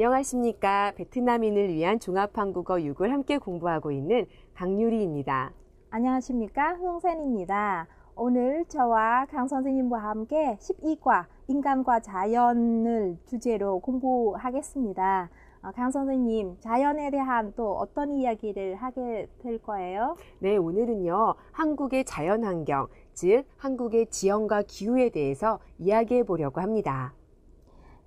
안녕하십니까. 베트남인을 위한 종합한국어 6을 함께 공부하고 있는 강유리입니다. 안녕하십니까. 흥센입니다. 오늘 저와 강 선생님과 함께 12과 인간과 자연을 주제로 공부하겠습니다. 강 선생님, 자연에 대한 또 어떤 이야기를 하게 될 거예요? 네, 오늘은요. 한국의 자연환경, 즉 한국의 지형과 기후에 대해서 이야기해 보려고 합니다.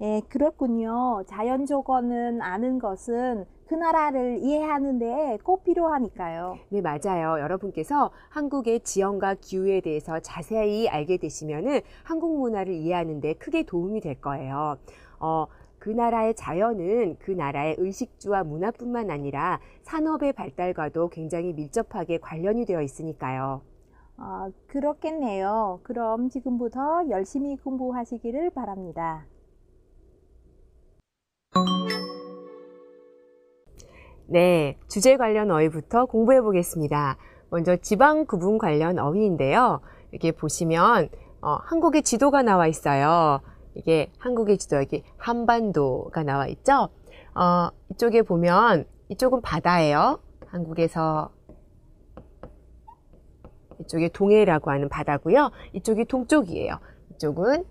예, 그렇군요. 자연 조건은 아는 것은 그 나라를 이해하는 데 꼭 필요하니까요. 네, 맞아요. 여러분께서 한국의 지형과 기후에 대해서 자세히 알게 되시면은 한국 문화를 이해하는 데 크게 도움이 될 거예요. 그 나라의 자연은 그 나라의 의식주와 문화뿐만 아니라 산업의 발달과도 굉장히 밀접하게 관련이 되어 있으니까요. 그렇겠네요. 그럼 지금부터 열심히 공부하시기를 바랍니다. 네, 주제 관련 어휘부터 공부해 보겠습니다. 먼저 지방 구분 관련 어휘인데요. 이렇게 보시면 한국의 지도가 나와 있어요. 이게 한국의 지도, 여기 한반도가 나와 있죠. 이쪽에 보면 이쪽은 바다예요. 한국에서 이쪽이 동해라고 하는 바다고요. 이쪽이 동쪽이에요. 이쪽은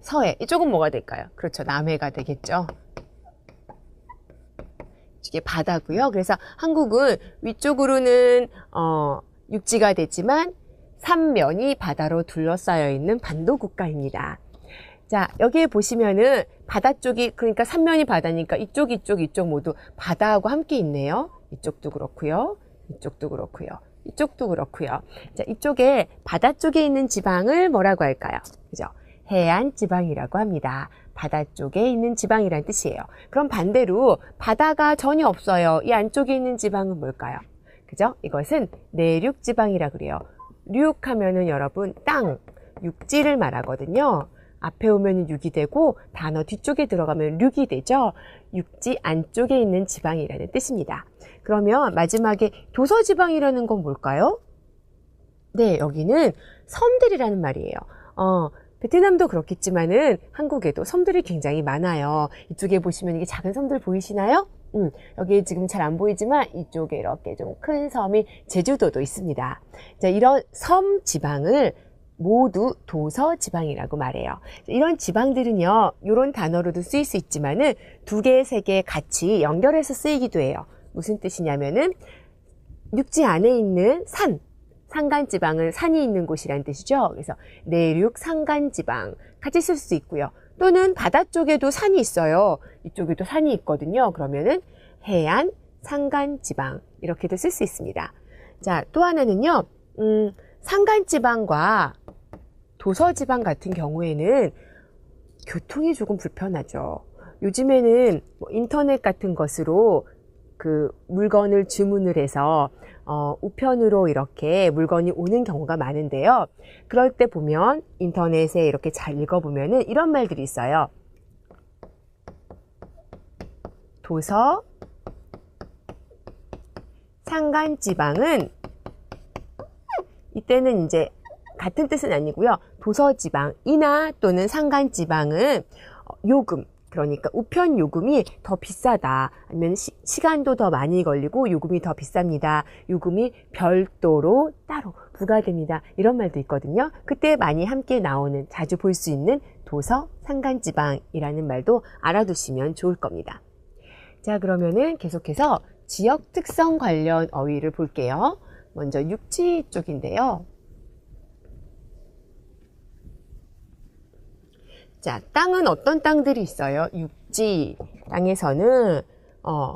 서해. 이쪽은 뭐가 될까요? 그렇죠. 남해가 되겠죠. 이게 바다고요. 그래서 한국은 위쪽으로는 육지가 되지만 삼면이 바다로 둘러싸여 있는 반도 국가입니다. 자, 여기에 보시면은 바다 쪽이, 그러니까 삼면이 바다니까 이쪽 모두 바다하고 함께 있네요. 이쪽도 그렇고요. 이쪽도 그렇고요. 이쪽도 그렇고요. 자, 이쪽에 바다 쪽에 있는 지방을 뭐라고 할까요? 그죠? 해안 지방이라고 합니다. 바다 쪽에 있는 지방이란 뜻이에요. 그럼 반대로 바다가 전혀 없어요. 이 안쪽에 있는 지방은 뭘까요? 그죠? 이것은 내륙 지방이라고 그래요. 륙하면은 여러분 땅, 육지를 말하거든요. 앞에 오면 육이 되고 단어 뒤쪽에 들어가면 륙이 되죠. 육지 안쪽에 있는 지방이라는 뜻입니다. 그러면 마지막에 도서지방이라는 건 뭘까요? 네, 여기는 섬들이라는 말이에요. 베트남도 그렇겠지만은 한국에도 섬들이 굉장히 많아요. 이쪽에 보시면 이게 작은 섬들 보이시나요? 여기 지금 잘 안 보이지만 이쪽에 이렇게 좀 큰 섬이 제주도도 있습니다. 자, 이런 섬 지방을 모두 도서 지방이라고 말해요. 이런 지방들은요, 이런 단어로도 쓰일 수 있지만은 두 개, 세 개 같이 연결해서 쓰이기도 해요. 무슨 뜻이냐면은 육지 안에 있는 산간지방은 산이 있는 곳이란 뜻이죠. 그래서 내륙 산간지방 같이 쓸 수 있고요. 또는 바다 쪽에도 산이 있어요. 이쪽에도 산이 있거든요. 그러면은 해안 산간지방 이렇게도 쓸 수 있습니다. 자, 또 하나는요. 산간지방과 도서지방 같은 경우에는 교통이 조금 불편하죠. 요즘에는 인터넷 같은 것으로 그 물건을 주문을 해서 우편으로 이렇게 물건이 오는 경우가 많은데요. 그럴 때 보면 인터넷에 이렇게 잘 읽어보면은 이런 말들이 있어요. 도서 산간지방은 이때는 이제 같은 뜻은 아니고요. 도서지방이나 또는 산간지방은 요금, 그러니까 우편 요금이 더 비싸다. 아니면 시간도 더 많이 걸리고 요금이 더 비쌉니다. 요금이 별도로 따로 부과됩니다. 이런 말도 있거든요. 그때 많이 함께 나오는, 자주 볼 수 있는 도서 산간지방이라는 말도 알아두시면 좋을 겁니다. 자, 그러면은 계속해서 지역 특성 관련 어휘를 볼게요. 먼저 육지 쪽인데요. 자, 땅은 어떤 땅들이 있어요? 육지 땅에서는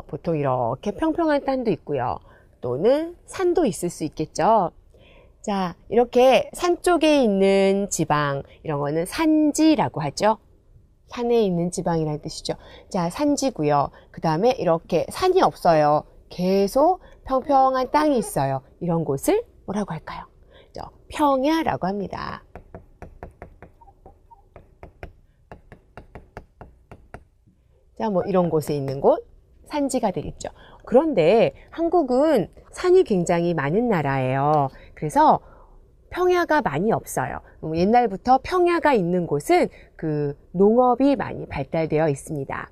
보통 이렇게 평평한 땅도 있고요. 또는 산도 있을 수 있겠죠. 자, 이렇게 산 쪽에 있는 지방, 이런 거는 산지라고 하죠. 산에 있는 지방이라는 뜻이죠. 자, 산지고요. 그 다음에 이렇게 산이 없어요. 계속 평평한 땅이 있어요. 이런 곳을 뭐라고 할까요? 평야라고 합니다. 자, 뭐 이런 곳에 있는 곳, 산지가 되겠죠. 그런데 한국은 산이 굉장히 많은 나라예요. 그래서 평야가 많이 없어요. 옛날부터 평야가 있는 곳은 그 농업이 많이 발달되어 있습니다.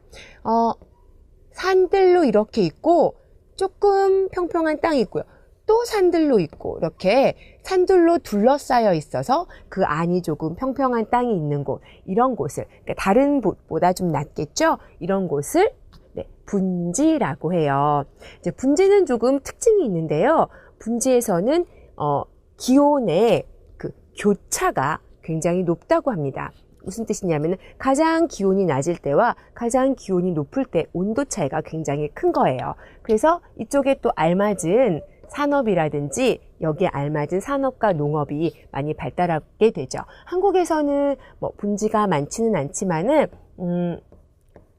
산들로 이렇게 있고 조금 평평한 땅이 있고요. 또 산들로 있고 이렇게 산들로 둘러싸여 있어서 그 안이 조금 평평한 땅이 있는 곳, 이런 곳을, 그러니까 다른 곳보다 좀 낮겠죠? 이런 곳을 분지라고 해요. 이제 분지는 조금 특징이 있는데요. 분지에서는 기온의 그 교차가 굉장히 높다고 합니다. 무슨 뜻이냐면 가장 기온이 낮을 때와 가장 기온이 높을 때 온도 차이가 굉장히 큰 거예요. 그래서 이쪽에 또 알맞은 산업이라든지 여기에 알맞은 산업과 농업이 많이 발달하게 되죠. 한국에서는 뭐 분지가 많지는 않지만은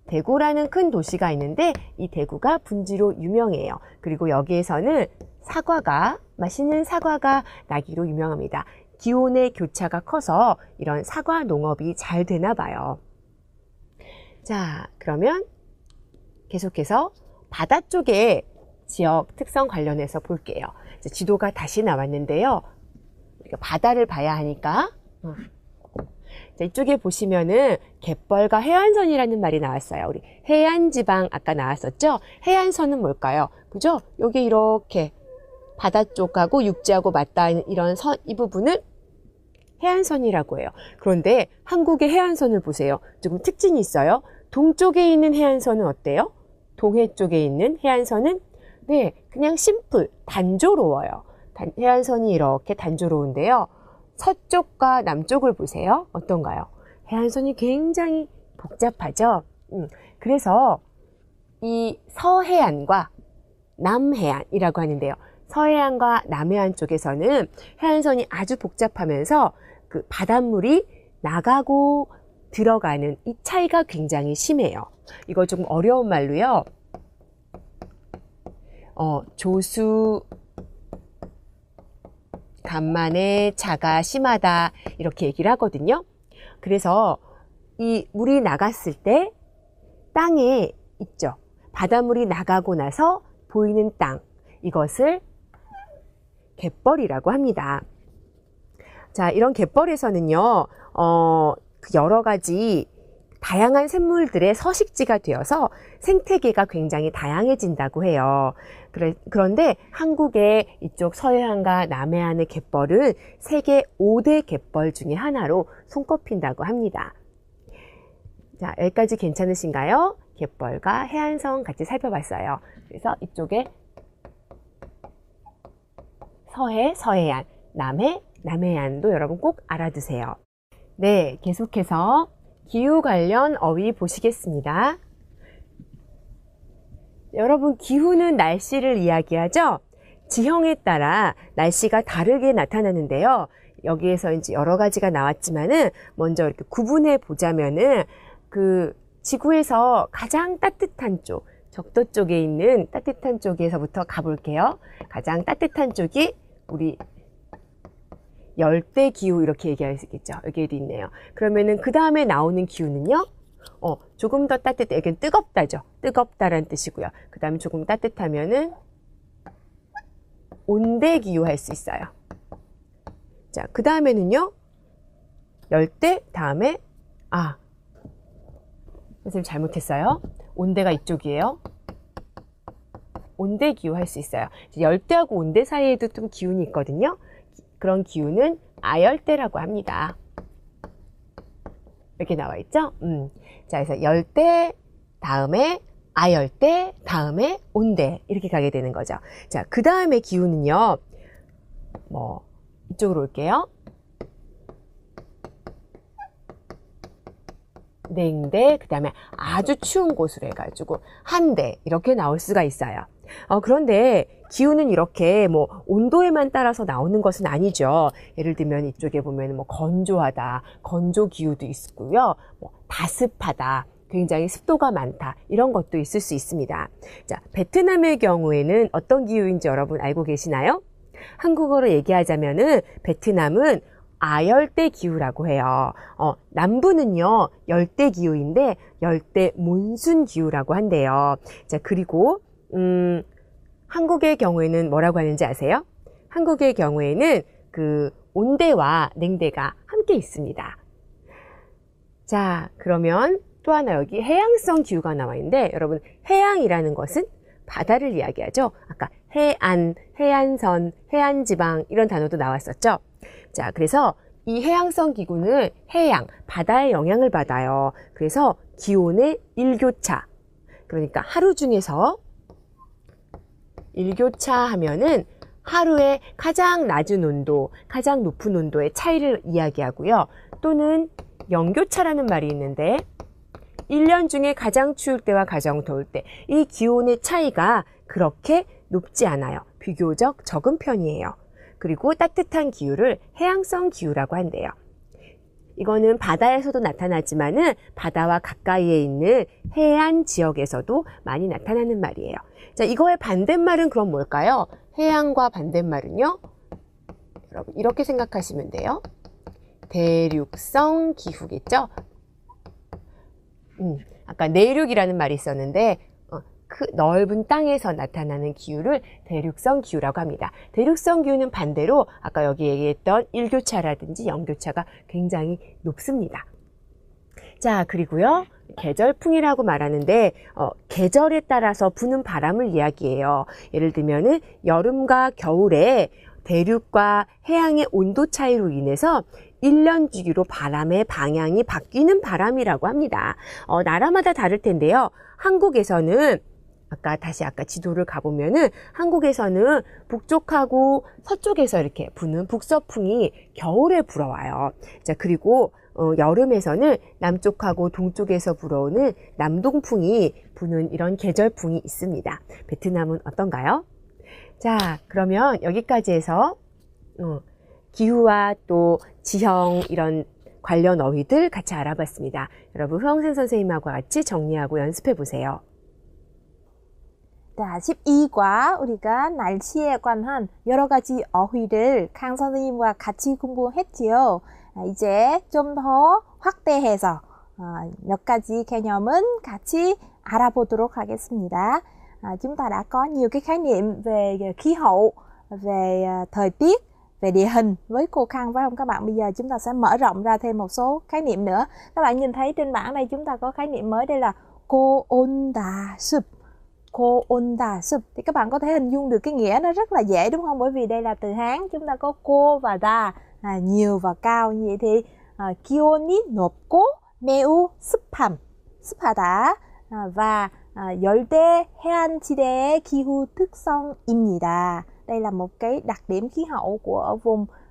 대구라는 큰 도시가 있는데 이 대구가 분지로 유명해요. 그리고 여기에서는 맛있는 사과가 나기로 유명합니다. 기온의 교차가 커서 이런 사과 농업이 잘 되나 봐요. 자, 그러면 계속해서 바다 쪽의 지역 특성 관련해서 볼게요. 지도가 다시 나왔는데요. 우리가 바다를 봐야 하니까 자, 이쪽에 보시면은 갯벌과 해안선이라는 말이 나왔어요. 우리 해안지방 아까 나왔었죠? 해안선은 뭘까요? 그죠? 여기 이렇게 바다 쪽하고 육지하고 맞닿아 있는 이런 선, 이 부분을 해안선이라고 해요. 그런데 한국의 해안선을 보세요. 조금 특징이 있어요. 동쪽에 있는 해안선은 어때요? 동해 쪽에 있는 해안선은 그냥 심플, 단조로워요. 해안선이 이렇게 단조로운데요. 서쪽과 남쪽을 보세요. 어떤가요? 해안선이 굉장히 복잡하죠. 그래서 이 서해안과 남해안이라고 하는데요. 서해안과 남해안 쪽에서는 해안선이 아주 복잡하면서 그 바닷물이 나가고 들어가는 이 차이가 굉장히 심해요. 이거 좀 어려운 말로요. 조수 간만에 차가 심하다 이렇게 얘기를 하거든요. 그래서 이 물이 나갔을 때 땅에 있죠. 바닷물이 나가고 나서 보이는 땅, 이것을 갯벌이라고 합니다. 자, 이런 갯벌에서는요, 여러 가지 다양한 생물들의 서식지가 되어서 생태계가 굉장히 다양해진다고 해요. 그런데 한국의 이쪽 서해안과 남해안의 갯벌은 세계 5대 갯벌 중에 하나로 손꼽힌다고 합니다. 자, 여기까지 괜찮으신가요? 갯벌과 해안선 같이 살펴봤어요. 그래서 이쪽에 서해안, 남해안도 여러분 꼭 알아두세요. 네, 계속해서 기후 관련 어휘 보시겠습니다. 여러분, 기후는 날씨를 이야기하죠? 지형에 따라 날씨가 다르게 나타나는데요. 여기에서 이제 여러 가지가 나왔지만은 먼저 이렇게 구분해 보자면은 그 지구에서 가장 따뜻한 쪽, 적도 쪽에 있는 따뜻한 쪽에서부터 가볼게요. 가장 따뜻한 쪽이 우리 열대 기후 이렇게 얘기할 수 있겠죠. 여기에도 있네요. 그러면은 그 다음에 나오는 기후는요. 조금 더 따뜻해. 여기는 뜨겁다죠. 뜨겁다라는 뜻이고요. 그 다음에 조금 따뜻하면은 온대 기후 할 수 있어요. 자, 그 다음에는요. 열대 다음에 선생님 잘못했어요. 온대가 이쪽이에요. 온대 기후 할 수 있어요. 열대하고 온대 사이에도 좀 기운이 있거든요. 그런 기후는 아열대라고 합니다. 이렇게 나와 있죠? 자, 그래서 열대 다음에 아열대 다음에 온대 이렇게 가게 되는 거죠. 자, 그 다음에 기후는요. 이쪽으로 올게요. 냉대, 그 다음에 아주 추운 곳으로 해가지고 한대 이렇게 나올 수가 있어요. 그런데 기후는 이렇게 온도에만 따라서 나오는 것은 아니죠. 예를 들면 이쪽에 보면 건조하다, 건조 기후도 있고요. 다습하다, 굉장히 습도가 많다, 이런 것도 있을 수 있습니다. 자, 베트남의 경우에는 어떤 기후인지 여러분 알고 계시나요? 한국어로 얘기하자면은 베트남은 아열대 기후라고 해요. 남부는요, 열대 기후인데 열대 몬순 기후라고 한대요. 자, 그리고 한국의 경우에는 뭐라고 하는지 아세요? 한국의 경우에는 그 온대와 냉대가 함께 있습니다. 자, 그러면 또 하나 여기 해양성 기후가 나와 있는데 여러분 해양이라는 것은 바다를 이야기하죠. 아까 해안, 해안선, 해안지방 이런 단어도 나왔었죠. 자, 그래서 이 해양성 기후는 해양, 바다의 영향을 받아요. 그래서 기온의 일교차, 그러니까 하루 중에서 일교차 하면은 하루에 가장 낮은 온도, 가장 높은 온도의 차이를 이야기하고요. 또는 영교차라는 말이 있는데 1년 중에 가장 추울 때와 가장 더울 때 이 기온의 차이가 그렇게 높지 않아요. 비교적 적은 편이에요. 그리고 따뜻한 기후를 해양성 기후라고 한대요. 이거는 바다에서도 나타나지만은 바다와 가까이에 있는 해안 지역에서도 많이 나타나는 말이에요. 자, 이거의 반대말은 그럼 뭘까요? 해양과 반대말은요? 여러분 이렇게 생각하시면 돼요. 대륙성 기후겠죠? 아까 내륙이라는 말이 있었는데 그 넓은 땅에서 나타나는 기후를 대륙성 기후라고 합니다. 대륙성 기후는 반대로 아까 여기 얘기했던 일교차라든지 영교차가 굉장히 높습니다. 자, 그리고요. 계절풍이라고 말하는데 계절에 따라서 부는 바람을 이야기해요. 예를 들면은 여름과 겨울에 대륙과 해양의 온도 차이로 인해서 1년 주기로 바람의 방향이 바뀌는 바람이라고 합니다. 나라마다 다를 텐데요. 한국에서는 아까 지도를 가보면은 한국에서는 북쪽하고 서쪽에서 이렇게 부는 북서풍이 겨울에 불어와요. 자, 그리고 여름에서는 남쪽하고 동쪽에서 불어오는 남동풍이 부는 이런 계절풍이 있습니다. 베트남은 어떤가요? 자, 그러면 여기까지 해서 기후와 또 지형 이런 관련 어휘들 같이 알아봤습니다. 여러분 흐엉센 선생님하고 같이 정리하고 연습해 보세요. 자, 12과 우리가 날씨에 관한 여러 가지 어휘를 강 선생님과 같이 공부했지요. 이제 좀 더 확대해서 몇 가지 개념은 같이 알아보도록 하겠습니다. Chúng ta đã có nhiều cái khái niệm về khí hậu, về thời tiết, về địa hình với cô Khang phải không các bạn? Bây giờ chúng ta sẽ mở rộng ra thêm một số khái niệm nữa. Các bạn nhìn thấy trên bảng này chúng ta có khái niệm mới, đây là cô 온다 습. cô 온다 습. Thì các bạn có thể hình dung được cái nghĩa nó rất là dễ đúng không? Bởi vì đây là từ Hán, chúng ta có cô và đà, nhiều và cao. Như vậy thì 기온이 높고 매우 습하다 và 열대 해안지대의 기후 특성입니다. Đây là một cái đặc điểm khí hậu của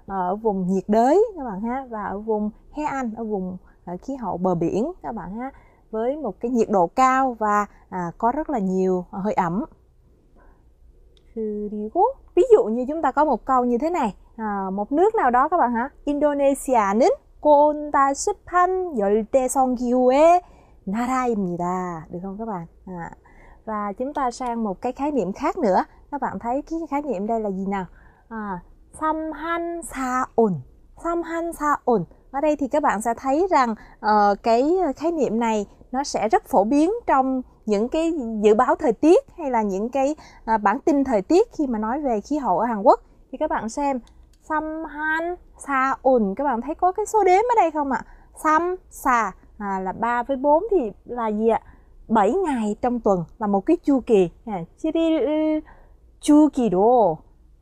ở vùng nhiệt đới các bạn ha, và ở vùng 해안, ở vùng khí hậu bờ biển các bạn ha, với một cái nhiệt độ cao và có rất là nhiều hơi ẩm. 그리고 ví dụ như chúng ta có một câu như thế này, một nước nào đó các bạn hả? 인도네시아는 온다 습한 열대성 기후의 나라입니다. Được không các bạn? Và chúng ta sang một cái khái niệm khác nữa. Các bạn thấy cái khái niệm đây là gì nào? 삼한사온. 삼한사온. Ở đây thì các bạn sẽ thấy rằng cái khái niệm này nó sẽ rất phổ biến trong những cái dự báo thời tiết hay là những cái bản tin thời tiết khi mà nói về khí hậu ở Hàn Quốc. Thì các bạn xem 삼한사온, các bạn thấy có cái số đếm ở đây không ạ? 삼사 là 3 với 4 thì là gì ạ? 7 ngày trong tuần là một cái chu kỳ. 7일 주기로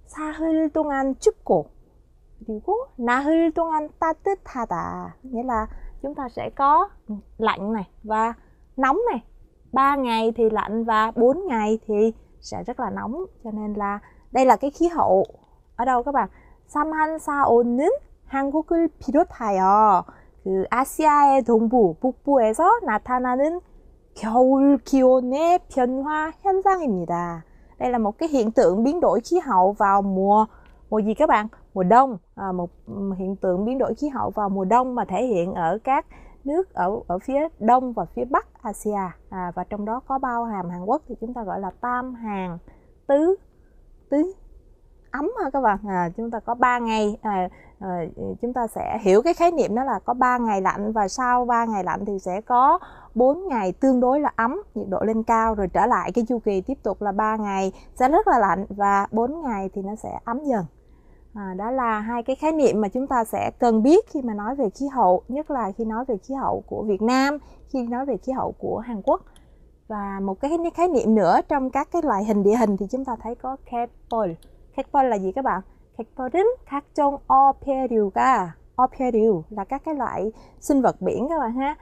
사흘 동안 춥고 그리고 나흘 동안 따뜻하다. Nghĩa là chúng ta sẽ có lạnh này và nóng này. 3 ngày thì lạnh và 4 ngày thì sẽ rất là nóng. Cho nên là đây là cái khí hậu ở đâu các bạn? 삼한사온은 한국을 비롯하여 그 아시아의 동부, 북부에서 나타나는 겨울 기온의 변화 현상입니다. Đây là một cái hiện tượng biến đổi khí hậu vào mùa gì các bạn? Mùa đông. Một hiện tượng biến đổi khí hậu vào mùa đông mà thể hiện ở các nước ở phía đông và phía bắc Asia. Và trong đó có bao hàm Hàn Quốc thì chúng ta gọi là tam hàn tứ ấm ha các bạn. Chúng ta có 3 ngày, chúng ta sẽ hiểu cái khái niệm đó là có 3 ngày lạnh và sau 3 ngày lạnh thì sẽ có 4 ngày tương đối là ấm, nhiệt độ lên cao, rồi trở lại cái chu kỳ tiếp tục là 3 ngày sẽ rất là lạnh và 4 ngày thì nó sẽ ấm dần. Đó là hai cái khái niệm mà chúng ta sẽ cần biết khi mà nói về khí hậu, nhất là khi nói về khí hậu của Việt Nam, khi nói về khí hậu của Hàn Quốc. Và một cái khái niệm nữa trong các cái loại hình địa hình thì chúng ta thấy có 갯벌. 갯벌 là gì các bạn? 갯벌은 각종 어패류가, 어패류 là các cái loại sinh vật biển các bạn ha.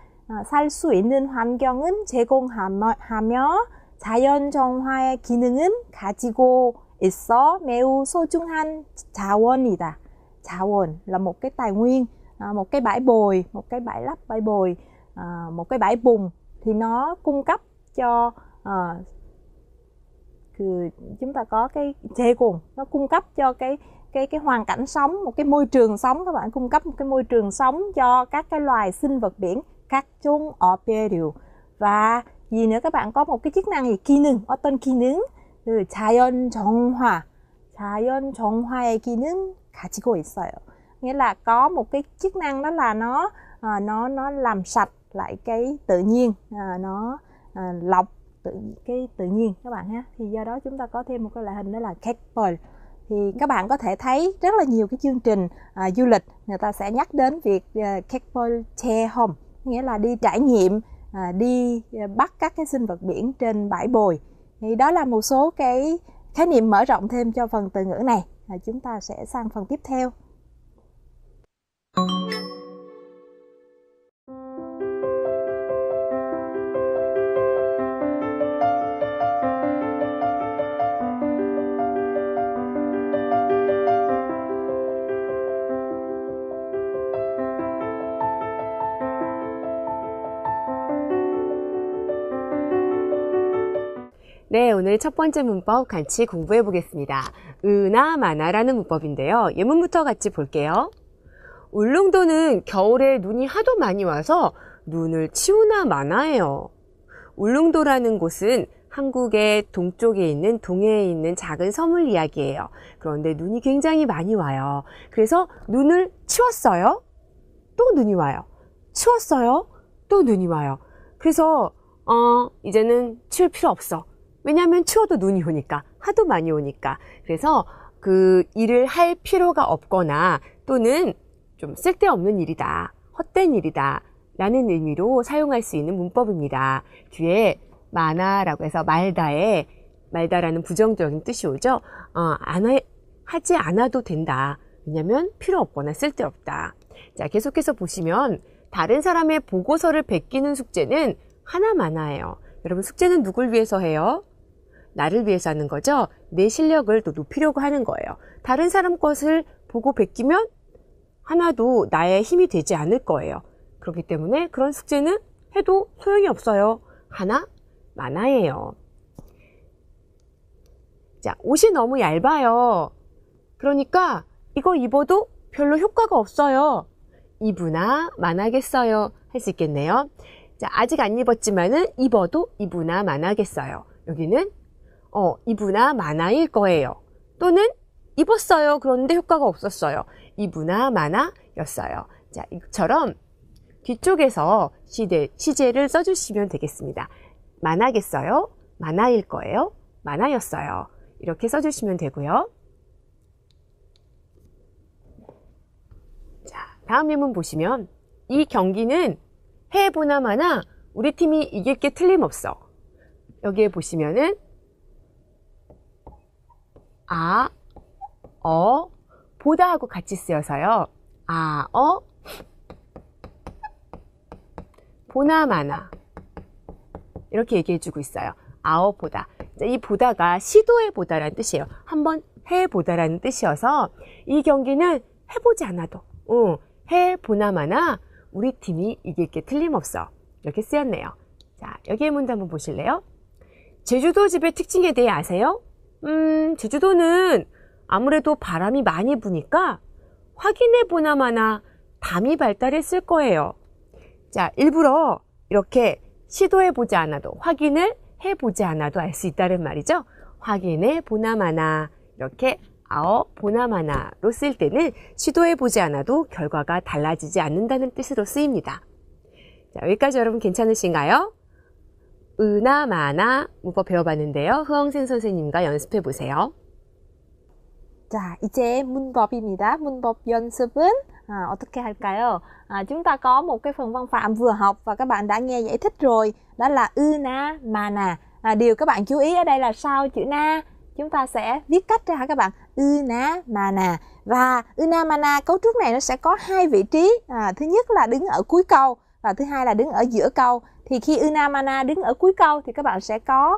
살 수 있는 환경은 제공하며 자연 정화의 기능은 가지고 있어 매우 소중한 자원이다. 자원 là một cái tài nguyên, một cái bãi bồi, một cái bãi lấp bãi bồi, một cái bãi bùn thì nó cung cấp cho chúng ta có cái 제공, nó cung cấp cho cái hoàn cảnh sống, một cái môi trường sống các bạn, cung cấp một cái môi trường sống cho các cái loài sinh vật biển, 각종 어패류. Và gì nữa các bạn, có một cái chức năng gì, 기능, 어떤 기능? 자연 정화, 자연 정화의 기능 가지고 있어요. Nghĩa là có một cái chức năng đó là nó làm sạch lại cái tự nhiên, nó lọc cái tự nhiên các bạn ha. Thì do đó chúng ta có thêm một cái loại hình đó là 갯벌. Thì các bạn có thể thấy rất là nhiều cái chương trình du lịch người ta sẽ nhắc đến việc 갯벌 체험, nghĩa là đi trải nghiệm, đi bắt các cái sinh vật biển trên bãi bồi. Thì đó là một số cái khái niệm mở rộng thêm cho phần từ ngữ này. Chúng ta sẽ sang phần tiếp theo. 네, 오늘 첫 번째 문법 같이 공부해 보겠습니다. 으나 마나라는 문법인데요. 예문부터 같이 볼게요. 울릉도는 겨울에 눈이 하도 많이 와서 눈을 치우나 마나해요. 울릉도라는 곳은 한국의 동쪽에 있는 동해에 있는 작은 섬을 이야기해요. 그런데 눈이 굉장히 많이 와요. 그래서 눈을 치웠어요. 또 눈이 와요. 치웠어요. 또 눈이 와요. 그래서 이제는 치울 필요 없어. 왜냐하면 치워도 눈이 오니까, 하도 많이 오니까. 그래서 그 일을 할 필요가 없거나 또는 좀 쓸데없는 일이다, 헛된 일이다 라는 의미로 사용할 수 있는 문법입니다. 뒤에 마나라고 해서 말다라는 부정적인 뜻이 오죠. 하지 않아도 된다. 왜냐하면 필요 없거나 쓸데없다. 자, 계속해서 보시면 다른 사람의 보고서를 베끼는 숙제는 하나마나예요. 여러분, 숙제는 누굴 위해서 해요? 나를 위해서 하는 거죠. 내 실력을 또 높이려고 하는 거예요. 다른 사람 것을 보고 베끼면 하나도 나의 힘이 되지 않을 거예요. 그렇기 때문에 그런 숙제는 해도 소용이 없어요. 하나 마나예요. 자, 옷이 너무 얇아요. 그러니까 이거 입어도 별로 효과가 없어요. 입으나 마나겠어요. 할 수 있겠네요. 자, 아직 안 입었지만은 입어도 입으나 마나겠어요. 여기는 입으나 마나일 거예요. 또는 입었어요. 그런데 효과가 없었어요. 입으나 마나였어요. 자, 이처럼 뒤쪽에서 시제를 써주시면 되겠습니다. 마나겠어요. 마나일 거예요. 마나였어요. 이렇게 써주시면 되고요. 자, 다음 예문 보시면 이 경기는 해보나 마나 우리 팀이 이길 게 틀림없어. 여기에 보시면은 보다 하고 같이 쓰여서요. 보나 마나 이렇게 얘기해주고 있어요. 보다. 이 보다가 시도해 보다라는 뜻이에요. 한번 해보다라는 뜻이어서 이 경기는 해보지 않아도 해보나 마나 우리 팀이 이길 게 틀림없어. 이렇게 쓰였네요. 자, 여기의 문제 한번 보실래요? 제주도 집의 특징에 대해 아세요? 제주도는 아무래도 바람이 많이 부니까 확인해 보나 마나 담이 발달했을 거예요. 자, 일부러 이렇게 시도해 보지 않아도, 확인을 해보지 않아도 알 수 있다는 말이죠. 확인해 보나 마나, 이렇게 보나 마나로 쓸 때는 시도해 보지 않아도 결과가 달라지지 않는다는 뜻으로 쓰입니다. 자, 여기까지 여러분 괜찮으신가요? 으나 마나 문법 배워봤는데요. 흐엉센 선생님과 연습해 보세요. 자, 이제 문법입니다. 문법 연습은 어떻게 할까요? Chúng ta có một cái phần văn phạm vừa học và các bạn đã nghe giải thích rồi. Đó là ư na, mà nà. Điều các bạn chú ý ở đây là sau chữ na, chúng ta sẽ viết cách ra hả các bạn? Ư na, mà nà. Và ư na, mà nà cấu trúc này nó sẽ có hai vị trí. Thứ nhất là đứng ở cuối câu và thứ hai là đứng ở giữa câu. Thì khi ư na, mà nà đứng ở cuối câu thì các bạn sẽ có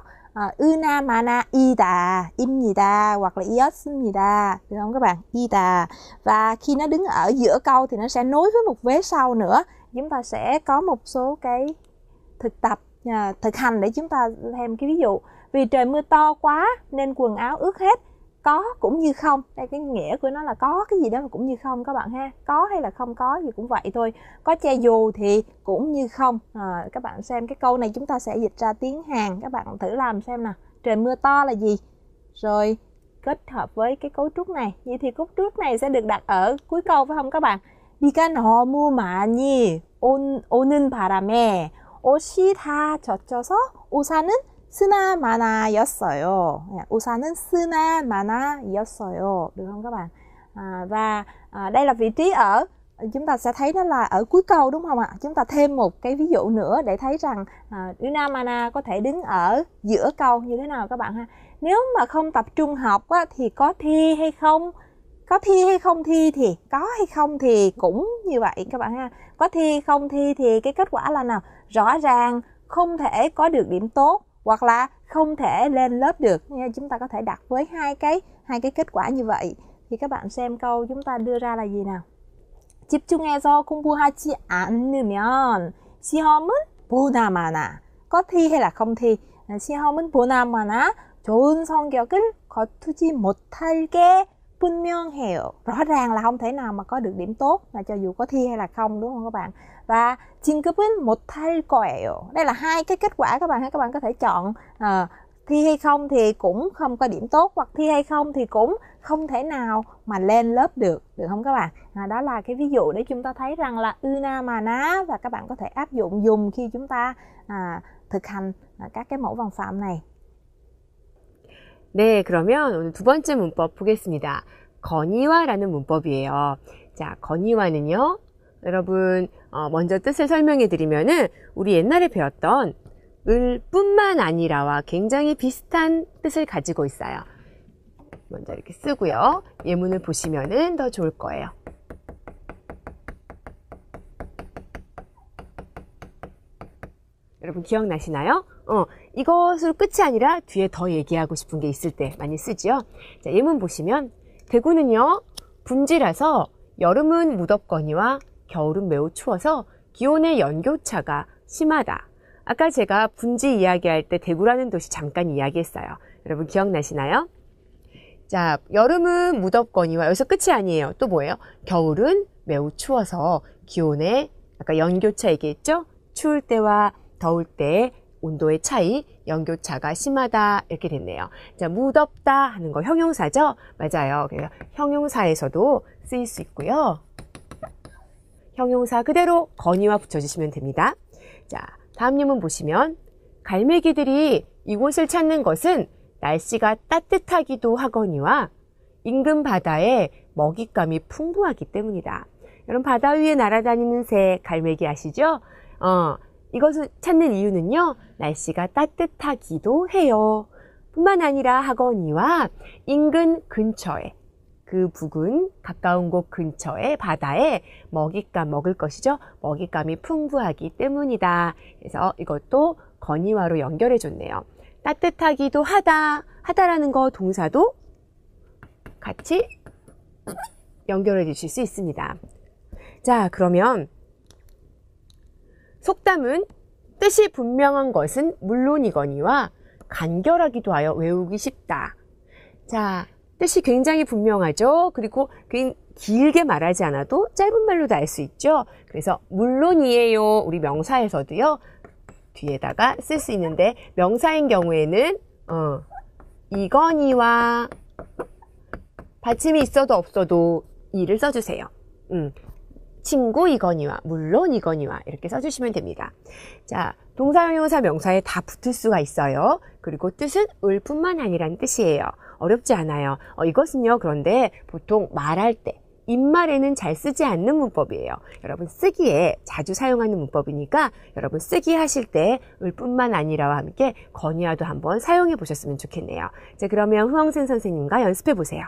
ư na, mà nà, 이다, 입니다 hoặc là 이었습니다. Được không các bạn? 이다. Và khi nó đứng ở giữa câu thì nó sẽ nối với một vế sau nữa. Chúng ta sẽ có một số cái thực tập, thực hành để chúng ta thêm cái ví dụ. Vì trời mưa to quá nên quần áo ướt hết. Có cũng như không. Đây cái nghĩa của nó là có cái gì đó mà cũng như không các bạn ha. Có hay là không có gì cũng vậy thôi. Có che dù thì cũng như không. Các bạn xem cái câu này chúng ta sẽ dịch ra tiếng Hàn. Các bạn thử làm xem nào. Trời mưa to là gì? Rồi kết hợp với cái cấu trúc này. Vậy thì cấu trúc này sẽ được đặt ở cuối câu phải không các bạn? 비가 너무 많이 오는 바람에 옷이 다 젖어서 우산은 쓰나마나였어요. 우산은 쓰나마나였어요. Được không các bạn? Và đây là vị trí ở. Chúng ta sẽ thấy nó là ở cuối câu đúng không ạ? Chúng ta thêm một cái ví dụ nữa để thấy rằng Unamana có thể đứng ở giữa câu như thế nào các bạn ha. Nếu mà không tập trung học á, thì có thi hay không? Có thi hay không thi thì có hay không thì cũng như vậy các bạn ha. Có thi hay không thi thì cái kết quả là nào? Rõ ràng không thể có được điểm tốt hoặc là không thể lên lớp được. Chúng ta có thể đặt với hai cái kết quả như vậy. Thì các bạn xem câu chúng ta đưa ra là gì nào? 집중해서 공부하지 않으면 시험은 보나마나. Có thi hay là không thi? 시험은 보나마나 좋은 성격을 거두지 못할 게 분명해요. Rõ ràng là không thể nào mà có được điểm tốt mà cho dù có thi hay là không, đúng không các bạn? Và 진급은 못할 거예요. Đây là hai cái kết quả các bạn ha. Các bạn có thể chọn thi hay không thì cũng không có điểm tốt, hoặc thi hay không thì cũng không thể nào mà lên lớp được, được không các bạn? Đó là cái ví dụ để chúng ta thấy rằng là ư-na mà ná, và các bạn có thể áp dụng dùng khi chúng ta thực hành các cái mẫu văn phạm này. 네, 그러면 오늘 두 번째 문법 보겠습니다. 건의와라는 문법이에요. 자, 건의와는요, 여러분 먼저 뜻을 설명해 드리면은 우리 옛날에 배웠던 을 뿐만 아니라와 굉장히 비슷한 뜻을 가지고 있어요. 먼저 이렇게 쓰고요. 예문을 보시면은 더 좋을 거예요. 여러분 기억나시나요? 이것으로 끝이 아니라 뒤에 더 얘기하고 싶은 게 있을 때 많이 쓰지요. 자, 예문 보시면 대구는요, 분지라서 여름은 무덥거니와 겨울은 매우 추워서 기온의 연교차가 심하다. 아까 제가 분지 이야기할 때 대구라는 도시 잠깐 이야기했어요. 여러분 기억나시나요? 자, 여름은 무덥거니와 여기서 끝이 아니에요. 또 뭐예요? 겨울은 매우 추워서 기온의 아까 연교차 얘기했죠? 추울 때와 더울 때 온도의 차이, 연교차가 심하다 이렇게 됐네요. 자, 무덥다 하는 거 형용사죠? 맞아요. 그래서 형용사에서도 쓰일 수 있고요. 형용사 그대로 건의와 붙여주시면 됩니다. 자, 다음 예문 보시면 갈매기들이 이곳을 찾는 것은 날씨가 따뜻하기도 하거니와 인근 바다에 먹잇감이 풍부하기 때문이다. 여러분 바다 위에 날아다니는 새 갈매기 아시죠? 이것을 찾는 이유는요, 날씨가 따뜻하기도 해요. 뿐만 아니라 하거니와 인근 근처에, 그 부근 가까운 곳 근처에 바다에 먹잇감, 먹을 것이죠. 먹잇감이 풍부하기 때문이다. 그래서 이것도 건의와로 연결해 줬네요. 따뜻하기도 하다, 하다라는 거 동사도 같이 연결해 주실 수 있습니다. 자, 그러면 속담은 뜻이 분명한 것은 물론이거니와 간결하기도 하여 외우기 쉽다. 자, 뜻이 굉장히 분명하죠. 그리고 길게 말하지 않아도 짧은 말로도 알 수 있죠. 그래서 물론이에요. 우리 명사에서도요, 뒤에다가 쓸 수 있는데 명사인 경우에는 이거니와 받침이 있어도 없어도 이를 써주세요. 친구 이거니와 물론 이거니와 이렇게 써주시면 됩니다. 자, 동사, 형용사, 명사에 다 붙을 수가 있어요. 그리고 뜻은 을 뿐만 아니라는 뜻이에요. 어렵지 않아요. 이것은요, 그런데 보통 말할 때, 입말에는 잘 쓰지 않는 문법이에요. 여러분 쓰기에 자주 사용하는 문법이니까 여러분 쓰기 하실 때 을 뿐만 아니라와 함께 건의어도 한번 사용해 보셨으면 좋겠네요. 자, 그러면 후엉센 선생님과 연습해 보세요.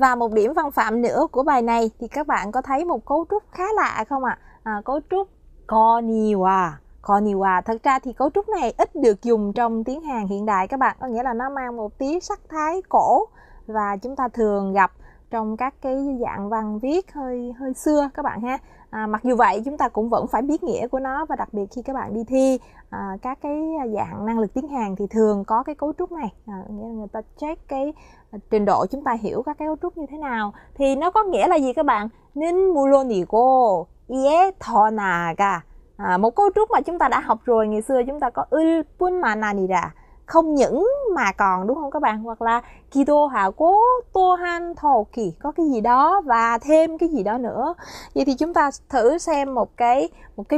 Và một điểm văn phạm nữa của bài này thì các bạn có thấy một cấu trúc khá lạ không ạ? Cấu trúc konniwa. Konniwa, thật ra thì cấu trúc này ít được dùng trong tiếng Hàn hiện đại các bạn, có nghĩa là nó mang một tí sắc thái cổ và chúng ta thường gặp trong các cái dạng văn viết hơi xưa các bạn ha. Mặc dù vậy chúng ta cũng vẫn phải biết nghĩa của nó, và đặc biệt khi các bạn đi thi các cái dạng năng lực tiếng Hàn thì thường có cái cấu trúc này, nghĩa là người ta check cái trình độ chúng ta hiểu các cái cấu trúc như thế nào. Thì nó có nghĩa là gì các bạn? 는 물론이고 이에 더 나아가. Một cấu trúc mà chúng ta đã học rồi, ngày xưa chúng ta có 을 뿐만 아니라, không những mà còn, đúng không các bạn? Hoặc là 기도하고 또한 더욱이, có cái gì đó và thêm cái gì đó nữa. Vậy thì chúng ta thử xem một cái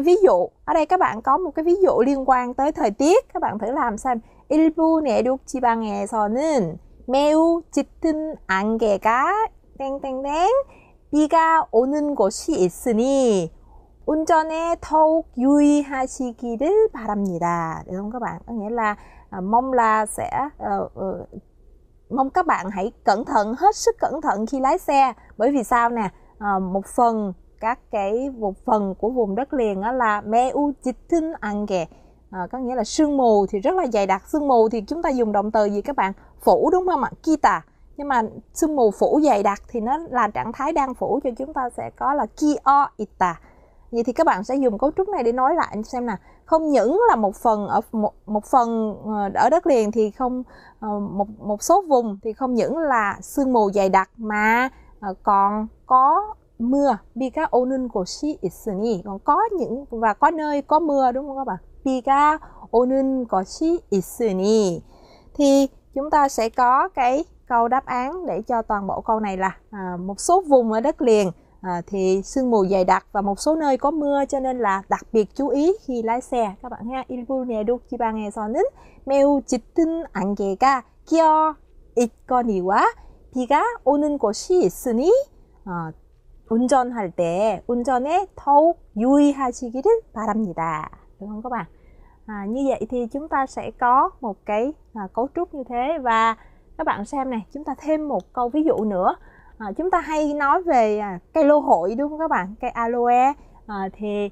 ví dụ. Ở đây các bạn có một cái ví dụ liên quan tới thời tiết. Các bạn thử làm xem. 일부 내륙 지방에서는 매우 짙은 안개가 땡땡땡 비가 오는 곳이 있으니 운전에 더욱 유의하시기를 바랍니다. Được không các bạn? Có nghĩa là mong các bạn hãy cẩn thận, hết sức cẩn thận khi lái xe. Bởi vì sao nè? Một phần của vùng đất liền đó là 매우 짙은 안개. Có nghĩa là sương mù thì rất là dày đặc. Sương mù thì chúng ta dùng động từ gì các bạn? Phủ, đúng không ạ? Kita. Nhưng mà sương mù phủ dày đặc thì nó là trạng thái đang phủ, cho chúng ta sẽ có là kio ita. Vậy thì các bạn sẽ dùng cấu trúc này để nói lại xem nào. Không những là một phần ở đất liền thì không, một số vùng thì không những là sương mù dày đặc mà còn có mưa. 비가 오는 곳이 있으니, còn có những và có nơi có mưa, đúng không các bạn? 비가 오는 것이 있으니. Thì chúng ta sẽ có cái câu đáp án để cho toàn bộ câu này là một số vùng ở đất liền thì sương mù dày đặc và một số nơi có mưa, cho nên là đặc biệt chú ý khi lái xe các bạn ha. 일부 내륙 지방에서는 매우 짙은 안개가 끼어 있거니와 비가 오는 곳이 있으니 운전할 때 운전에 더욱 유의하시기를 바랍니다. Được không các bạn? Như vậy thì chúng ta sẽ có một cái cấu trúc như thế. Và các bạn xem này, chúng ta thêm một câu ví dụ nữa. Chúng ta hay nói về cây lô hội, đúng không các bạn? Cây aloe. Thì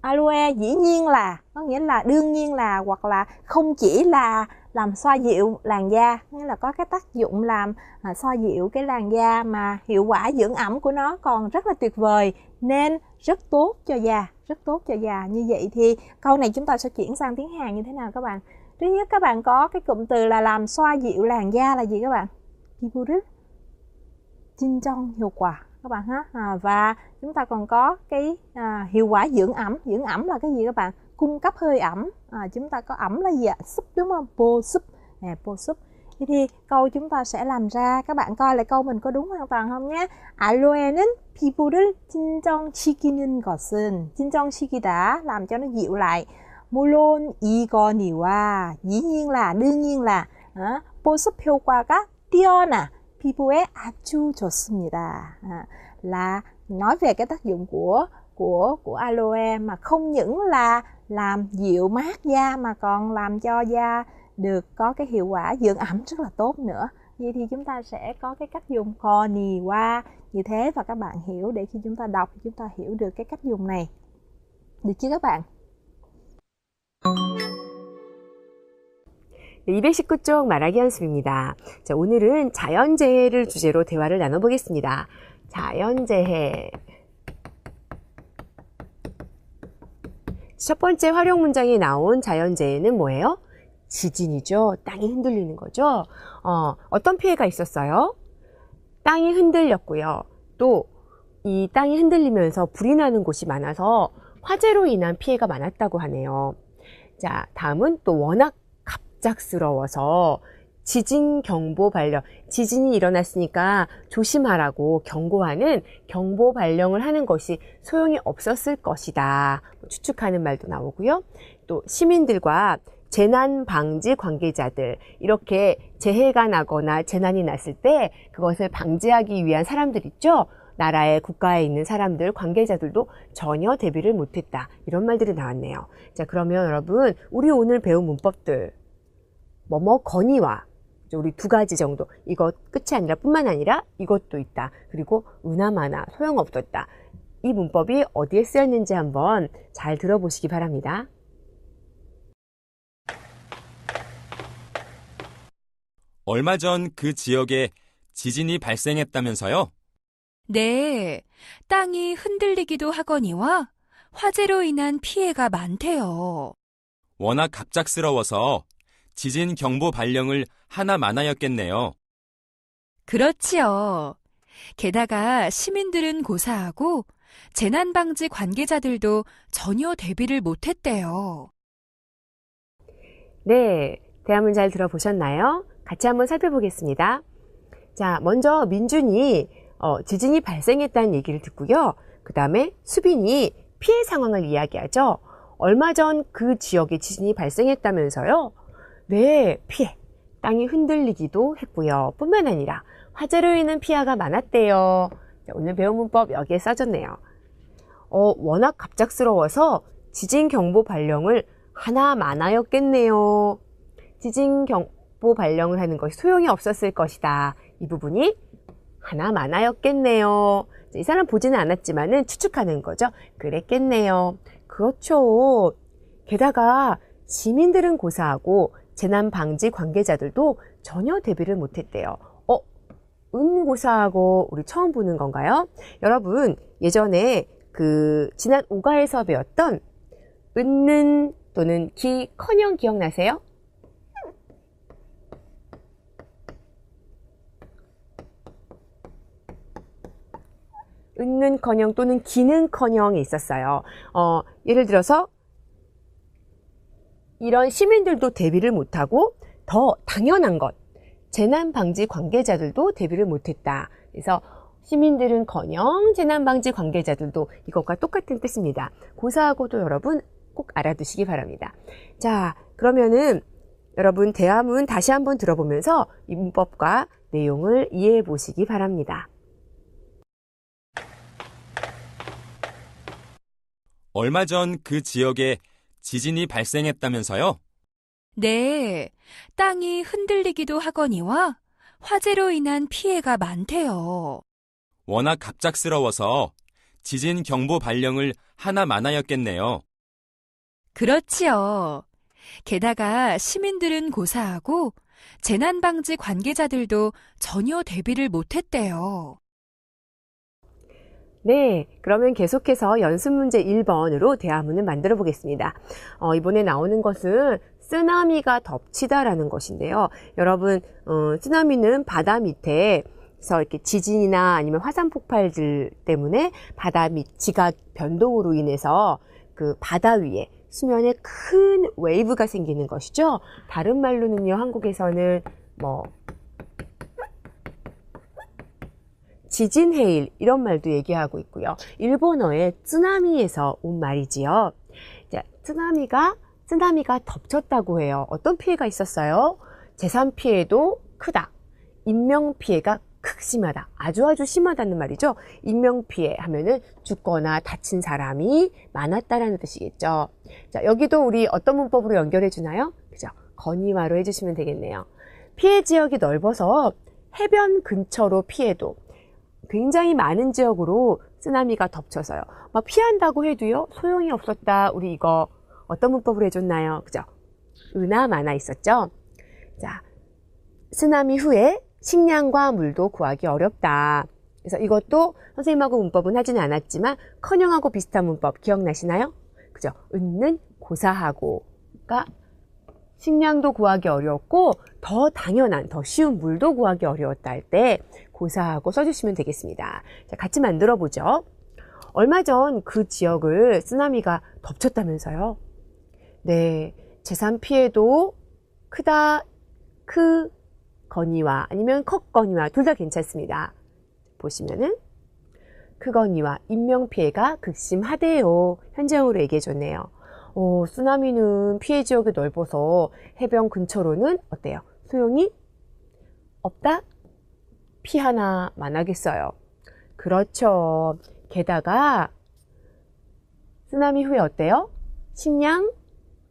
aloe dĩ nhiên là, có nghĩa là đương nhiên là, hoặc là không chỉ là làm xoa dịu làn da, nghĩa là có cái tác dụng làm xoa dịu cái làn da, mà hiệu quả dưỡng ẩm của nó còn rất là tuyệt vời, nên rất tốt cho da, rất tốt cho da. Như vậy thì câu này chúng ta sẽ chuyển sang tiếng Hàn như thế nào các bạn? Thứ nhất các bạn có cái cụm từ là làm xoa dịu làn da là gì các bạn? 피부를 진정 hiệu quả các bạn ha. Và chúng ta còn có cái hiệu quả dưỡng ẩm. Dưỡng ẩm là cái gì các bạn? Cung cấp hơi ẩm. Chúng ta có ẩm là gì ạ? Súp, đúng không? 보습. 보습. Thì câu chúng ta sẽ làm ra, các bạn coi lại câu mình có đúng hoàn toàn không nhé. 알로에는 피부를 진정시키는 것은, 진정시키다, làm cho nó dịu lại. 물론이거니와, dĩ nhiên là, đương nhiên là, 보습 효과가 뛰어나 피부에 아주 좋습니다. Là nói về cái tác dụng của aloe, mà không những là làm dịu mát da mà còn làm cho da được có cái hiệu quả dưỡng ẩm rất là tốt nữa. Vậy thì chúng ta sẽ có cái cách dùng konniwa như thế, và các bạn hiểu, để khi chúng ta đọc chúng ta hiểu được cái cách dùng này. Được chưa các bạn? 네, 219쪽 말하기 연습입니다. 자, 오늘은 자연재해를 주제로 대화를 나눠보겠습니다. 자연재해. 첫 번째 활용 문장에 나온 자연재해는 뭐예요? 지진이죠. 땅이 흔들리는 거죠. 어떤 피해가 있었어요? 땅이 흔들렸고요. 또 이 땅이 흔들리면서 불이 나는 곳이 많아서 화재로 인한 피해가 많았다고 하네요. 자, 다음은 또 워낙 갑작스러워서 지진 경보 발령, 지진이 일어났으니까 조심하라고 경고하는 경보 발령을 하는 것이 소용이 없었을 것이다, 추측하는 말도 나오고요. 또 시민들과 재난 방지 관계자들, 이렇게 재해가 나거나 재난이 났을 때 그것을 방지하기 위한 사람들 있죠? 나라에, 국가에 있는 사람들, 관계자들도 전혀 대비를 못했다. 이런 말들이 나왔네요. 자, 그러면 여러분, 우리 오늘 배운 문법들, 뭐뭐거니와, 우리 두 가지 정도, 이것 끝이 아니라 뿐만 아니라 이것도 있다. 그리고 은하마나, 소용없었다. 이 문법이 어디에 쓰였는지 한번 잘 들어보시기 바랍니다. 얼마 전 그 지역에 지진이 발생했다면서요? 네, 땅이 흔들리기도 하거니와 화재로 인한 피해가 많대요. 워낙 갑작스러워서 지진 경보 발령을 하나만하였겠네요. 그렇지요. 게다가 시민들은 고사하고 재난방지 관계자들도 전혀 대비를 못했대요. 네, 대화문 잘 들어보셨나요? 같이 한번 살펴보겠습니다. 자, 먼저 민준이 지진이 발생했다는 얘기를 듣고요. 그 다음에 수빈이 피해 상황을 이야기하죠. 얼마 전 그 지역에 지진이 발생했다면서요? 네, 피해. 땅이 흔들리기도 했고요. 뿐만 아니라 화재로 인한 피해가 많았대요. 자, 오늘 배운 문법 여기에 써졌네요. 워낙 갑작스러워서 지진 경보 발령을 하나만하였겠네요. 지진 경보 발령을 하는 것이 소용이 없었을 것이다. 이 부분이 하나만하였겠네요. 이 사람 보지는 않았지만은 추측하는 거죠. 그랬겠네요. 그렇죠. 게다가 시민들은 고사하고 재난방지 관계자들도 전혀 대비를 못했대요. 은고사하고 우리 처음 보는 건가요? 여러분, 예전에 지난 5과에서 배웠던 은는 또는 기커녕 기억나세요? 은는커녕 또는 기는커녕이 있었어요. 예를 들어서 이런 시민들도 대비를 못하고 더 당연한 것, 재난방지 관계자들도 대비를 못했다. 그래서 시민들은커녕 재난방지 관계자들도 이것과 똑같은 뜻입니다. 고사하고도 여러분 꼭 알아두시기 바랍니다. 자, 그러면은 여러분 대화문 다시 한번 들어보면서 이 문법과 내용을 이해해 보시기 바랍니다. 얼마 전 그 지역에 지진이 발생했다면서요? 네, 땅이 흔들리기도 하거니와 화재로 인한 피해가 많대요. 워낙 갑작스러워서 지진 경보 발령을 하나만하였겠네요. 그렇지요. 게다가 시민들은 고사하고 재난방지 관계자들도 전혀 대비를 못했대요. 네, 그러면 계속해서 연습 문제 1번으로 대화문을 만들어 보겠습니다. 이번에 나오는 것은 쓰나미가 덮치다라는 것인데요. 여러분, 쓰나미는 바다 밑에서 이렇게 지진이나 아니면 화산 폭발들 때문에 바다 밑 지각 변동으로 인해서 그 바다 위에 수면에 큰 웨이브가 생기는 것이죠. 다른 말로는요, 한국에서는 지진 해일 이런 말도 얘기하고 있고요. 일본어의 쓰나미에서 온 말이지요. 자, 쓰나미가 덮쳤다고 해요. 어떤 피해가 있었어요? 재산 피해도 크다. 인명 피해가 극심하다. 아주 심하다는 말이죠. 인명 피해 하면은 죽거나 다친 사람이 많았다라는 뜻이겠죠. 자, 여기도 우리 어떤 문법으로 연결해 주나요? 그죠? 건의화로 해주시면 되겠네요. 피해 지역이 넓어서 해변 근처로 피해도 굉장히 많은 지역으로 쓰나미가 덮쳐서요. 피한다고 해도요, 소용이 없었다. 우리 이거 어떤 문법으로 해줬나요? 그죠? 은하마나 있었죠? 자, 쓰나미 후에 식량과 물도 구하기 어렵다. 그래서 이것도 선생님하고 문법은 하지는 않았지만 커녕하고 비슷한 문법 기억나시나요? 그죠? 은는 고사하고가 식량도 구하기 어려웠고 더 당연한, 더 쉬운 물도 구하기 어려웠다 할 때 고사하고 써주시면 되겠습니다. 자, 같이 만들어 보죠. 얼마 전 그 지역을 쓰나미가 덮쳤다면서요? 네, 재산 피해도 크다, 크거니와 아니면 컸거니와 둘 다 괜찮습니다. 보시면은 크거니와 인명 피해가 극심하대요. 현재형으로 얘기해 줬네요. 쓰나미는 피해 지역이 넓어서 해변 근처로는 어때요? 소용이 없다? 피 하나 만하겠어요. 그렇죠. 게다가 쓰나미 후에 어때요? 식량,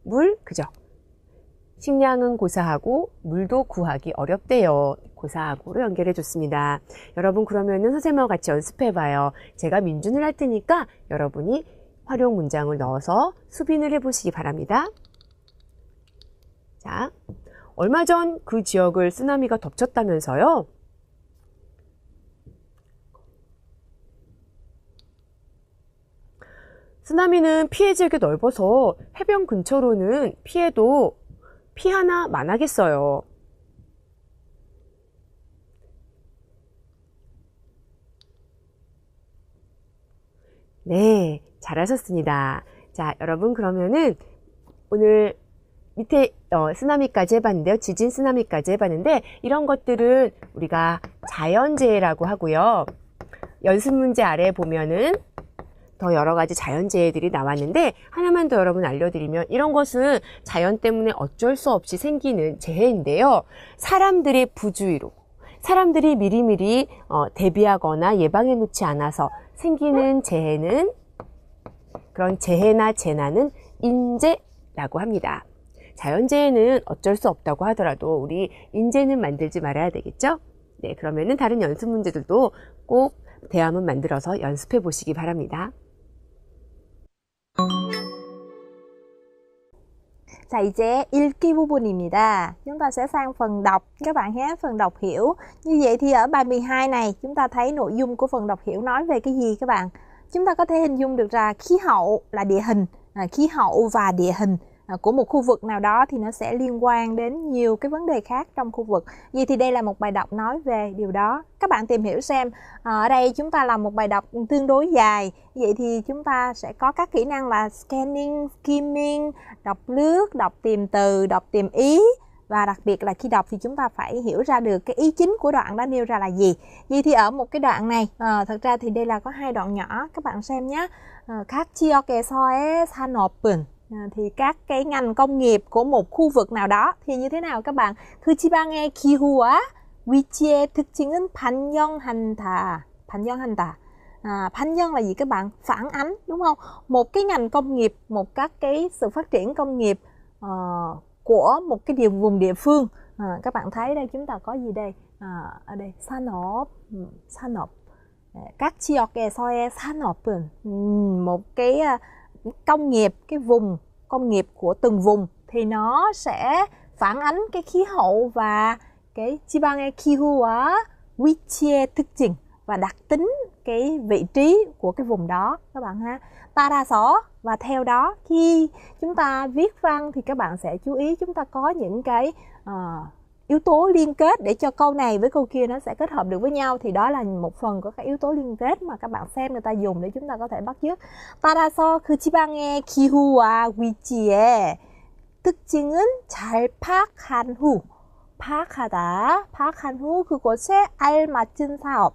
물, 그죠? 식량은 고사하고 물도 구하기 어렵대요. 고사하고로 연결해 줬습니다. 여러분 그러면은 선생님과 같이 연습해 봐요. 제가 민준을 할 테니까 여러분이 활용 문장을 넣어서 수빈을 해 보시기 바랍니다. 자, 얼마 전 그 지역을 쓰나미가 덮쳤다면서요? 쓰나미는 피해 지역이 넓어서 해변 근처로는 피해도 피 하나 만하겠어요. 네, 잘하셨습니다. 자, 여러분 그러면은 오늘 밑에 쓰나미까지 해봤는데요. 지진 쓰나미까지 해봤는데 이런 것들은 우리가 자연재해라고 하고요. 연습 문제 아래에 보면은 더 여러 가지 자연재해들이 나왔는데 하나만 더 여러분 알려드리면 이런 것은 자연 때문에 어쩔 수 없이 생기는 재해인데요. 사람들의 부주의로 사람들이 미리미리 대비하거나 예방해 놓지 않아서 생기는 재해는 그런 재해나 재난은 인재라고 합니다. 자연재해는 어쩔 수 없다고 하더라도 우리 인재는 만들지 말아야 되겠죠? 네, 그러면은 다른 연습 문제들도 꼭 대화문 만들어서 연습해 보시기 바랍니다.자, 이제 읽기 bu분입니다. Chúng ta sẽ sang phần đọc các bạn nhé, phần đọc hiểu. Như vậy thì ở bài 12 này chúng ta thấy nội dung của phần đọc hiểu nói về cái gì các bạn? Chúng ta có thể hình dung được ra khí hậu là địa hình, khí hậu và địa hình của một khu vực nào đó thì nó sẽ liên quan đến nhiều cái vấn đề khác trong khu vực. Vậy thì đây là một bài đọc nói về điều đó. Các bạn tìm hiểu xem, ở đây chúng ta làm một bài đọc tương đối dài. Vậy thì chúng ta sẽ có các kỹ năng là scanning, skimming, đọc lướt, đọc tìm từ, đọc tìm ý. Và đặc biệt là khi đọc thì chúng ta phải hiểu ra được cái ý chính của đoạn đó nêu ra là gì. Vậy thì ở một cái đoạn này, thật ra thì đây là có 2 đoạn nhỏ, các bạn xem nhé. Các 지역에서의 산업은 thì các cái ngành công nghiệp của một khu vực nào đó thì như thế nào các bạn? 그 지방의 기후와 위치의 특징은 반영한다. 반영한다. 반영 là gì các bạn? Phản ánh, đúng không? Một cái ngành công nghiệp, một các cái sự phát triển công nghiệp của một cái vùng địa phương. Các bạn thấy đây chúng ta có gì đây? Ở đây 산업, 산업. các 지역에서의 산업은 một cái công nghiệp, cái vùng công nghiệp của từng vùng thì nó sẽ phản ánh cái khí hậu và cái 지방의 기후와 위치의 특징 và đặc tính cái vị trí của cái vùng đó các bạn ha. 따라서 và theo đó khi chúng ta viết văn thì các bạn sẽ chú ý chúng ta có những cái yếu tố liên kết để cho câu này với câu kia nó sẽ kết hợp được với nhau, thì đó là một phần của các yếu tố liên kết mà các bạn xem người ta dùng để chúng ta có thể bắt chước. 따라서 그 지방의 기후와 위치의 특징은 잘 파악한 후, 파악하다, 파악한 후 그곳에 알맞은 사업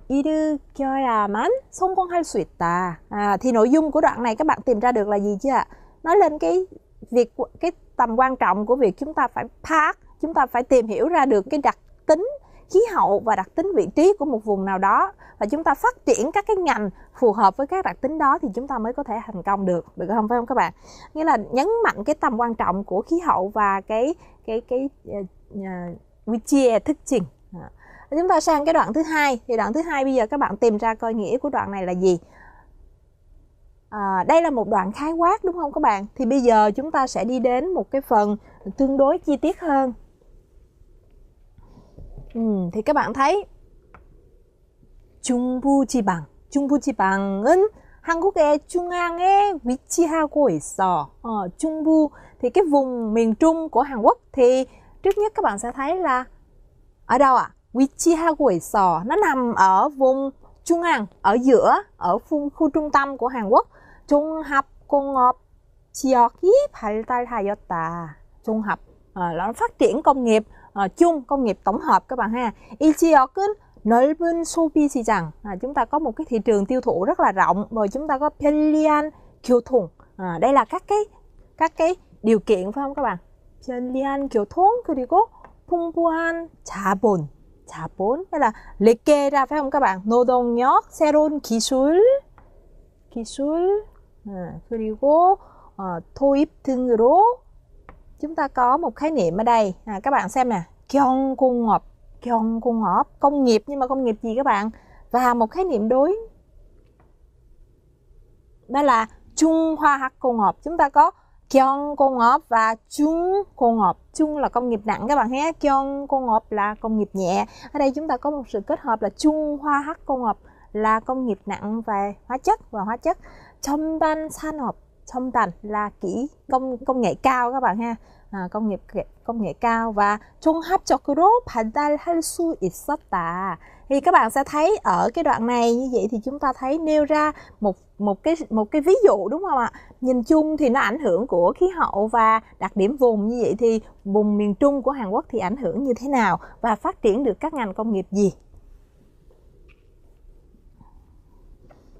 일으켜야만 성공할 수 있다. Thì nội dung của đoạn này các bạn tìm ra được là gì chưa ạ? Nói lên cái tầm quan trọng của việc chúng ta phải park, chúng ta phải tìm hiểu ra được cái đặc tính khí hậu và đặc tính vị trí của một vùng nào đó, và chúng ta phát triển các cái ngành phù hợp với các đặc tính đó thì chúng ta mới có thể thành công được không, phải không các bạn? Nghĩa là nhấn mạnh cái tầm quan trọng của khí hậu và cái 위치의 특징. Chúng ta sang cái đoạn thứ hai, thì đoạn thứ hai bây giờ các bạn tìm ra coi nghĩa của đoạn này là gì. Đây là một đoạn khái quát đúng không các bạn? Thì bây giờ chúng ta sẽ đi đến một cái phần tương đối chi tiết hơn. Thì các bạn thấy 중부지방, 중부지방은 한국의 중앙에 위치하고 있어. 중부 thì cái vùng miền trung của Hàn Quốc, thì trước nhất các bạn sẽ thấy là ở đâu ạ? 위치하고 있어. Nó nằm ở vùng trung ương, ở giữa, ở khu trung tâm của Hàn Quốc. 종합공업 지역이 발달하였다. 종합 là phát triển công nghiệp chung, công nghiệp tổng hợp các bạn ha. 이 지역은 넓은 소비 시장. Chúng ta có một cái thị trường tiêu thụ rất là rộng, rồi chúng ta có 편리한 교통, Đây là các cái điều kiện phải không các bạn? 편리한 교통 그리고 풍부한 자본. 자본 hay là liệt kê ra phải không các bạn? 노동력, 새로운 기술, 그리고 도입 등으로 chúng ta có một khái niệm ở đây. Các bạn xem nè, 경공업, công nghiệp, nhưng mà công nghiệp gì các bạn? Và một khái niệm đối, đó là 중화학공업. Chúng ta có 경공업 và 중공업. Trung là công nghiệp nặng các bạn nhé, 경공업 là công nghiệp nhẹ. Ở đây chúng ta có một sự kết hợp là 중화학공업 là công nghiệp nặng về hóa chất. 첨단 산업, 첨단 là công nghệ cao các bạn ha. công nghệ cao. Và 종합적으로 발달할 수 있었다. Thì các bạn sẽ thấy ở cái đoạn này như vậy thì chúng ta thấy nêu ra một cái ví dụ, đúng không ạ? Nhìn chung thì nó ảnh hưởng của khí hậu và đặc điểm vùng, như vậy thì vùng miền Trung của Hàn Quốc thì ảnh hưởng như thế nào và phát triển được các ngành công nghiệp gì.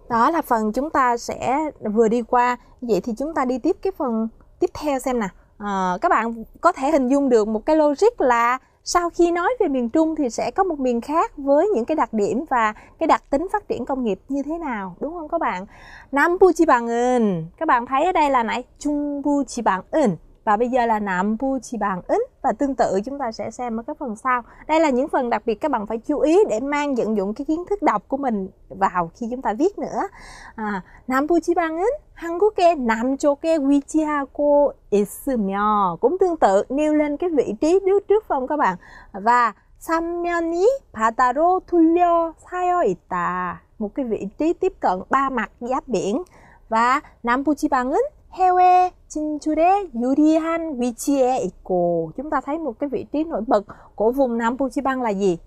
Đó là phần chúng ta sẽ vừa đi qua. Vậy thì chúng ta đi tiếp cái phần tiếp theo xem nè. Các bạn có thể hình dung được một cái logic là sau khi nói về miền Trung thì sẽ có một miền khác với những cái đặc điểm và cái đặc tính phát triển công nghiệp như thế nào, đúng không các bạn? 남부지방은, các bạn thấy ở đây là này, 중부지방은, và bây giờ là 남부지방은, và tương tự chúng ta sẽ xem ở các phần sau. Đây là những phần đặc biệt các bạn phải chú ý để mang vận dụng cái kiến thức đọc của mình vào khi chúng ta viết nữa. 남부지방은 한국의 남쪽에 위치하고 있으며, cũng tương tự nêu lên cái vị trí trước không các bạn? và 삼면이 바다로 둘러싸여 있다, một cái vị trí tiếp cận ba mặt giáp biển. và 남부지방은 해외 진출에 유리한 위치에 있고, chúng ta thấy một cái vị trí nổi bật của vùng 남부지방 là gì?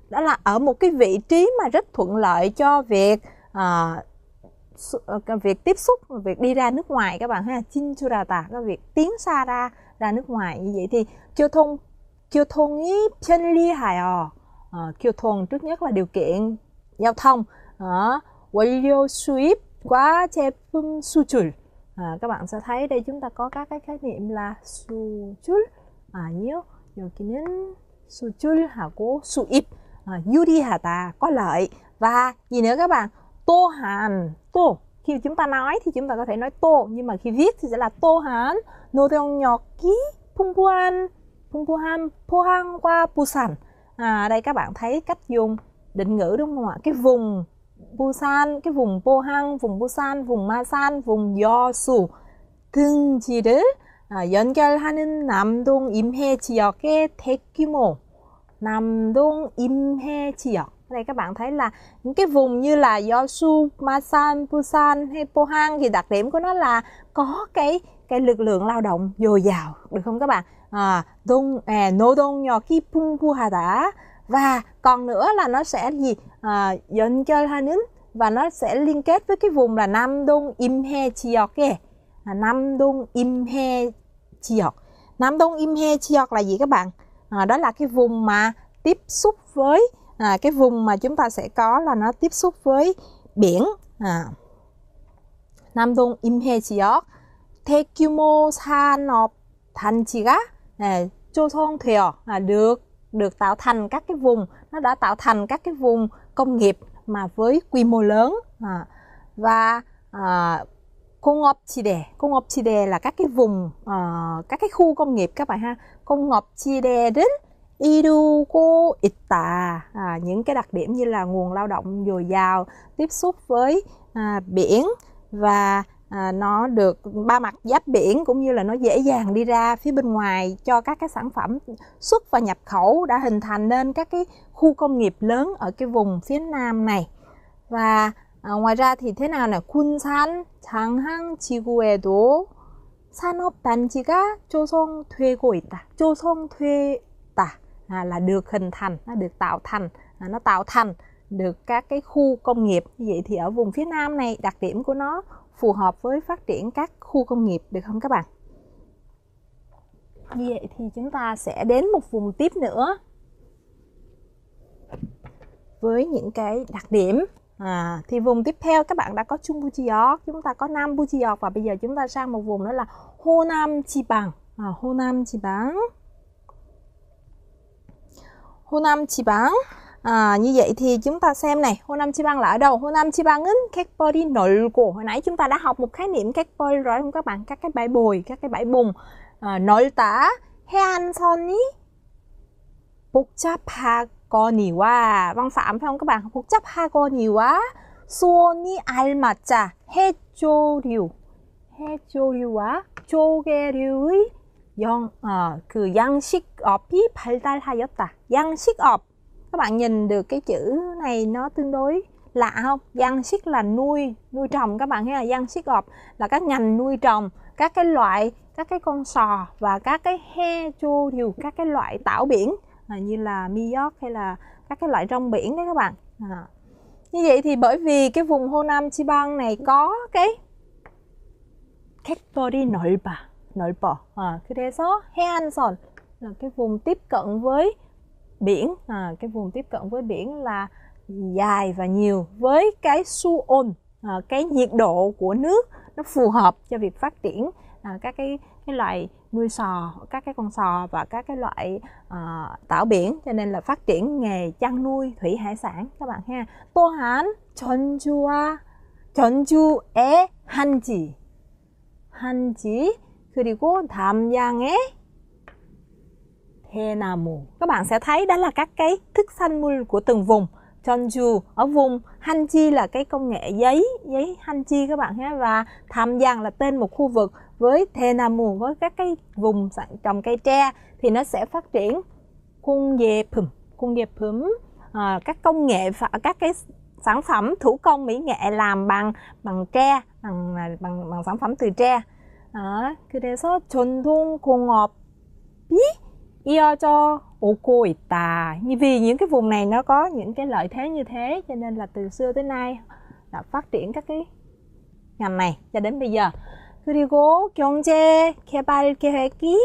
Đó là ở một cái vị trí mà rất thuận lợi cho việc tiếp xúc, việc đi ra nước ngoài các bạn ha. 진출하다, cái việc tiến xa ra nước ngoài. Như vậy thì 교통이 편리하여, 교통 trước nhất là điều kiện giao thông. 원료 수입과 제품 수출. các bạn sẽ thấy đây chúng ta có các cái khái niệm là 수출, 아니요, 여기는 수출하고 수입. 유리하다, có lợi. Và gì nữa các bạn? 또한, khi chúng ta nói thì chúng ta có thể nói tô, nhưng mà khi viết thì sẽ là 또한 노동력이 풍부한 포항과 부산. Đây các bạn thấy cách dùng định ngữ đúng không ạ? Cái vùng Busan, cái vùng Pohang, vùng Busan, vùng Masan, vùng 여수 등지를 연결하는 남동 임해 지역의 대규모 남동 임해 지역. Đây các bạn thấy là những cái vùng như là Yeosu, Masan, Busan hay Pohang thì đặc điểm của nó là có cái lực lượng lao động dồi dào, được không các bạn? 노동력이 풍부하다. Và còn nữa là nó sẽ gì? 연결하는, và nó sẽ liên kết với cái vùng là 남동 임해 지역에. 남동 임해 지역. 남동 임해 지역 là gì các bạn? Đó là cái vùng mà tiếp xúc với cái vùng mà chúng ta sẽ có là nó tiếp xúc với biển. 남동 임해 지역 대규모 산업 단지가 조성되어, được tạo thành các cái vùng, nó đã tạo thành các cái vùng công nghiệp mà với quy mô lớn. Và 공업지대 là các cái vùng, các cái khu công nghiệp các bạn ha. 공업지대를 이루고 있다. Những cái đặc điểm như là nguồn lao động dồi dào, tiếp xúc với biển, và nó được ba mặt giáp biển, cũng như là nó dễ dàng đi ra phía bên ngoài cho các cái sản phẩm xuất và nhập khẩu, đã hình thành nên các cái khu công nghiệp lớn ở cái vùng phía nam này. Và ngoài ra thì thế nào nè? 군산, 장항 지구에도 산업단지가 조성되고 있다. 조성되다 là được hình thành, nó được tạo thành, nó tạo thành được các cái khu công nghiệp. Như vậy thì ở vùng phía nam này đặc điểm của nó phù hợp với phát triển các khu công nghiệp, được không các bạn? Như vậy thì chúng ta sẽ đến một vùng tiếp nữa với những cái đặc điểm Thì vùng tiếp theo các bạn đã có Trung Bộ 지역, chúng ta có Nam Bộ 지역 và bây giờ chúng ta sang một vùng nữa là Honam 지방. Honam 지방. Honam 지방. Như vậy thì chúng ta xem này, Honam 지방 là ở đâu? Honam 지방은 갯벌이 넓고, hồi nãy chúng ta đã học một khái niệm 갯벌 rồi không các bạn? Các cái bãi bồi, các cái bãi bùn. 넓다, 해안선이 복잡하거니와, văn phạm phải không các bạn? 복잡하거니와 수온이 알맞자 해조류, 해조류와 조개류의 그 양식업이 발달하였다. 양식업, các bạn nhìn được cái chữ này nó tương đối lạ không? 양식 là nuôi trồng các bạn thấy là 양식업 là các ngành nuôi trồng các cái loại, các cái con sò và các cái 해조류, các cái loại tảo biển như là mi역 hay là các cái loại rong biển đấy các bạn. Như vậy thì bởi vì cái vùng Honam 지방 này có cái 갯벌이 넓어. 그래서 해안선 là cái vùng tiếp cận với biển, cái vùng tiếp cận với biển là dài và nhiều, với cái suon, cái nhiệt độ của nước nó phù hợp cho việc phát triển các cái loại nuôi sò, các cái con sò và các cái loại tảo biển, cho nên là phát triển nghề chăn nuôi thủy hải sản các bạn ha. 또한 전주의 한지 그리고 담양의 대나무. Các bạn sẽ thấy đó là các cái thức xanh mul của từng vùng. Jeonju ở vùng Hanji là cái công nghệ giấy Hanji các bạn nhé, và Damyang là tên một khu vực, với Daenamu với các cái vùng trồng cây tre thì nó sẽ phát triển công các công nghệ, các cái sản phẩm thủ công mỹ nghệ làm bằng tre, bằng sản phẩm từ tre. 그래서 전통 공업이 이어져 오고 있다. Vì những cái vùng này nó có những cái lợi thế như thế cho nên là từ xưa tới nay đã phát triển các cái ngành này cho đến bây giờ. 그리고 경제 개발 계획이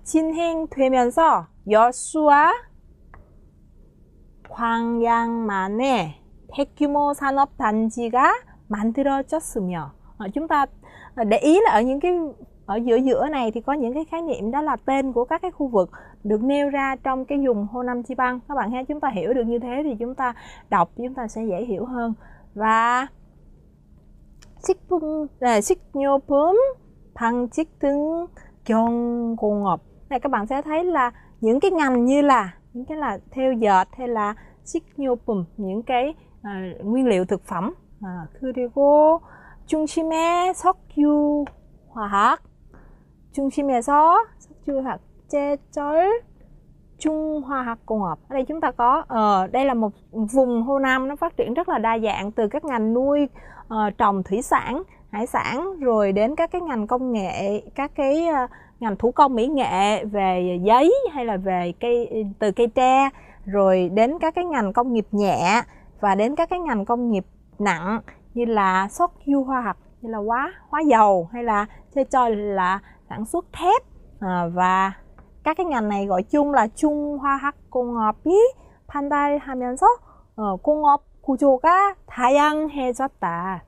진행되면서 여수와 광양만의 대규모 산업 단지가 만들어졌으며, chúng ta để ý là ở những cái ở giữa này thì có những cái khái niệm, đó là tên của các cái khu vực được nêu ra trong cái vùng Honam 지방. Các bạn thấy chúng ta hiểu được như thế thì chúng ta đọc chúng ta sẽ dễ hiểu hơn. Và 식료품, 방직 등 경공업. Này các bạn sẽ thấy là những cái ngành như là những cái là thêu dệt hay là 식료품, những cái nguyên liệu thực phẩm. 그리고 중심에 석유화학, 중심에서 석유화학, 제철, 중화학공업. Ở đây chúng ta có đây là một vùng Honam nó phát triển rất là đa dạng, từ các ngành nuôi trồng thủy sản, hải sản, rồi đến các cái ngành công nghệ, các cái ngành thủ công mỹ nghệ về giấy hay là về từ cây tre, rồi đến các cái ngành công nghiệp nhẹ và đến các cái ngành công nghiệp nặng như là 석유화학, như là hóa dầu, hay là 제철 là sản xuất thép, và các cái ngành này gọi chung là 중화학공업이 발달하면서 공업 구조가 다양해졌다.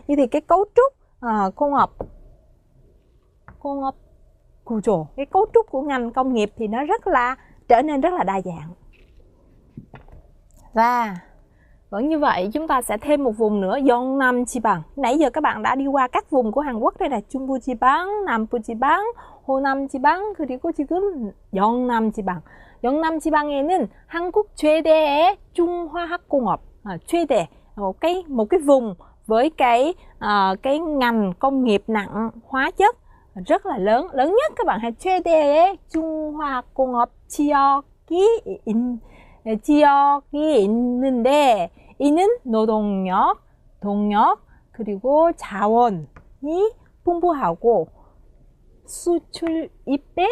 Như thì cái cấu trúc 공업 구조, cái cấu trúc của ngành công nghiệp thì nó trở nên rất là đa dạng. Và vẫn như vậy chúng ta sẽ thêm một vùng nữa, Yeongnam 지방. Nãy giờ các bạn đã đi qua các vùng của Hàn Quốc, đây là Trung 지방, Nam 지방, Honam 지방, 그리고 지금 Yeongnam 지방. Yeongnam 지방에는 한국 최대의 중화학공업, 최대, một cái vùng với cái ngành công nghiệp nặng hóa chất rất là lớn nhất các bạn. 최대의 중화학공업 지역이 있는데 이는 노동력, 동력, 그리고 자원이 풍부하고 수출입에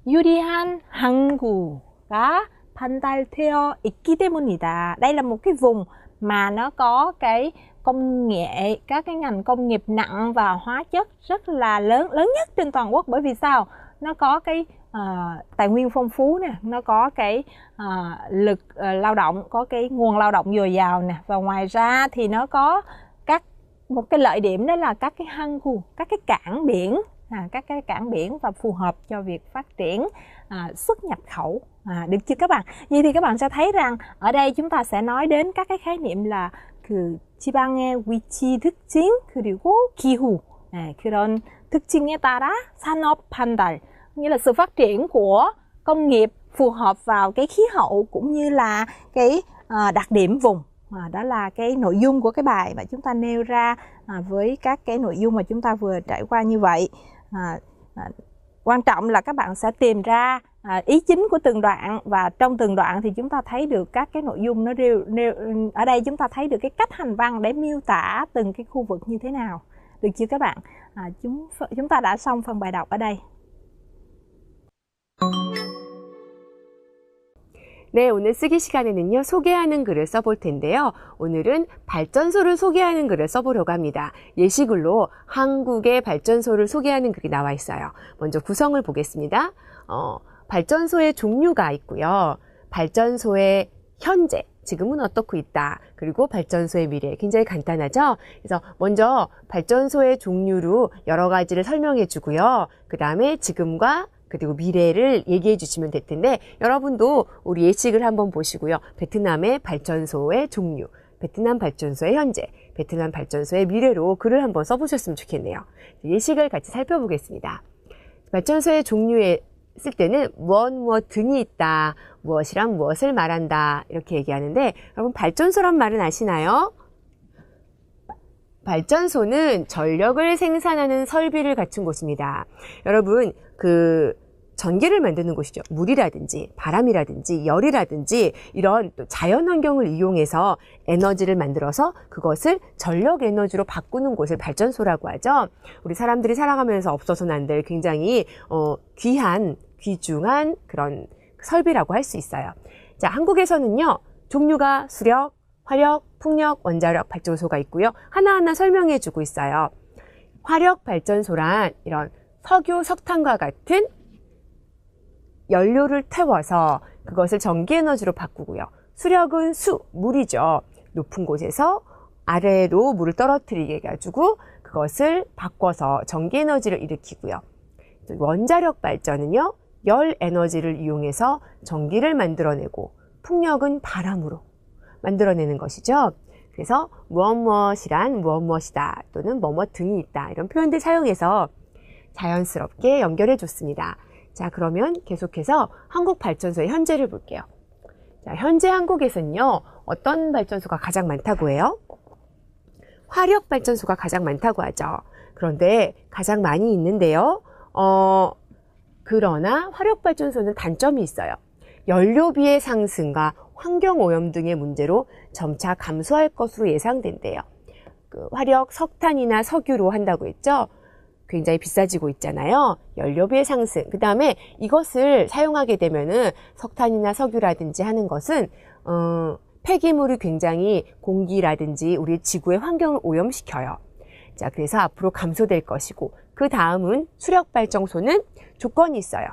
유리한 항구가 발달되어 있기 때문이다. Đây là một cái vùng mà nó có cái công nghệ, các cái ngành công nghiệp nặng và hóa chất rất là lớn nhất trên toàn quốc. Bởi vì sao? Nó có cái tài nguyên phong phú nè, nó có cái lực lao động, có cái nguồn lao động dồi dào nè, và ngoài ra thì nó có một cái lợi điểm đó là các cái hang khu, các cái cảng biển, các cái cảng biển và phù hợp cho việc phát triển xuất nhập khẩu. Được chưa các bạn? Vậy thì các bạn sẽ thấy rằng ở đây chúng ta sẽ nói đến các cái khái niệm là 그 지방의 위치 특징 그리고 기후, 그런 특징에 따라 산업 판단, nghĩa là sự phát triển của công nghiệp phù hợp vào cái khí hậu cũng như là cái đặc điểm vùng. Đó là cái nội dung của cái bài mà chúng ta nêu ra với các cái nội dung mà chúng ta vừa trải qua như vậy. Quan trọng là các bạn sẽ tìm ra ý chính của từng đoạn, và trong từng đoạn thì chúng ta thấy được các cái nội dung nó nêu ở đây chúng ta thấy được cái cách hành văn để miêu tả từng cái khu vực như thế nào. Được chưa các bạn? Chúng ta đã xong phần bài đọc ở đây. 네, 오늘 쓰기 시간에는요, 소개하는 글을 써볼 텐데요. 오늘은 발전소를 소개하는 글을 써보려고 합니다. 예시글로 한국의 발전소를 소개하는 글이 나와 있어요. 먼저 구성을 보겠습니다. 발전소의 종류가 있고요. 발전소의 현재, 지금은 어떻고 있다. 그리고 발전소의 미래, 굉장히 간단하죠? 그래서 먼저 발전소의 종류로 여러 가지를 설명해 주고요. 그 다음에 지금과 그리고 미래를 얘기해 주시면 될 텐데, 여러분도 우리 예식을 한번 보시고요. 베트남의 발전소의 종류, 베트남 발전소의 현재, 베트남 발전소의 미래로 글을 한번 써보셨으면 좋겠네요. 예식을 같이 살펴보겠습니다. 발전소의 종류에 쓸 때는 무엇 등이 있다, 무엇이란 무엇을 말한다, 이렇게 얘기하는데, 여러분 발전소란 말은 아시나요? 발전소는 전력을 생산하는 설비를 갖춘 곳입니다. 여러분, 전기를 만드는 곳이죠. 물이라든지 바람이라든지 열이라든지 이런 또 자연 환경을 이용해서 에너지를 만들어서 그것을 전력 에너지로 바꾸는 곳을 발전소라고 하죠. 우리 사람들이 살아가면서 없어서는 안 될 굉장히 귀중한 그런 설비라고 할 수 있어요. 자, 한국에서는요, 종류가 수력, 화력, 풍력, 원자력 발전소가 있고요. 하나하나 설명해 주고 있어요. 화력 발전소란 이런 석유, 석탄과 같은 연료를 태워서 그것을 전기 에너지로 바꾸고요. 수력은 물이죠. 높은 곳에서 아래로 물을 떨어뜨리게 해가지고 그것을 바꿔서 전기 에너지를 일으키고요. 원자력 발전은요, 열 에너지를 이용해서 전기를 만들어내고, 풍력은 바람으로 만들어내는 것이죠. 그래서 무엇이란 무엇이다, 또는 뭐뭐 등이 있다, 이런 표현들 사용해서 자연스럽게 연결해 줬습니다. 자, 그러면 계속해서 한국 발전소의 현재를 볼게요. 자, 현재 한국에서는요, 어떤 발전소가 가장 많다고 해요? 화력 발전소가 가장 많다고 하죠. 그런데 가장 많이 있는데요. 그러나 화력 발전소는 단점이 있어요. 연료비의 상승과 환경오염 등의 문제로 점차 감소할 것으로 예상된대요. 화력, 석탄이나 석유로 한다고 했죠. 굉장히 비싸지고 있잖아요. 연료비의 상승. 그 다음에 이것을 사용하게 되면은 석탄이나 석유라든지 하는 것은 폐기물이 굉장히 공기라든지 우리 지구의 환경을 오염시켜요. 자, 그래서 앞으로 감소될 것이고, 그 다음은 수력발전소는 조건이 있어요.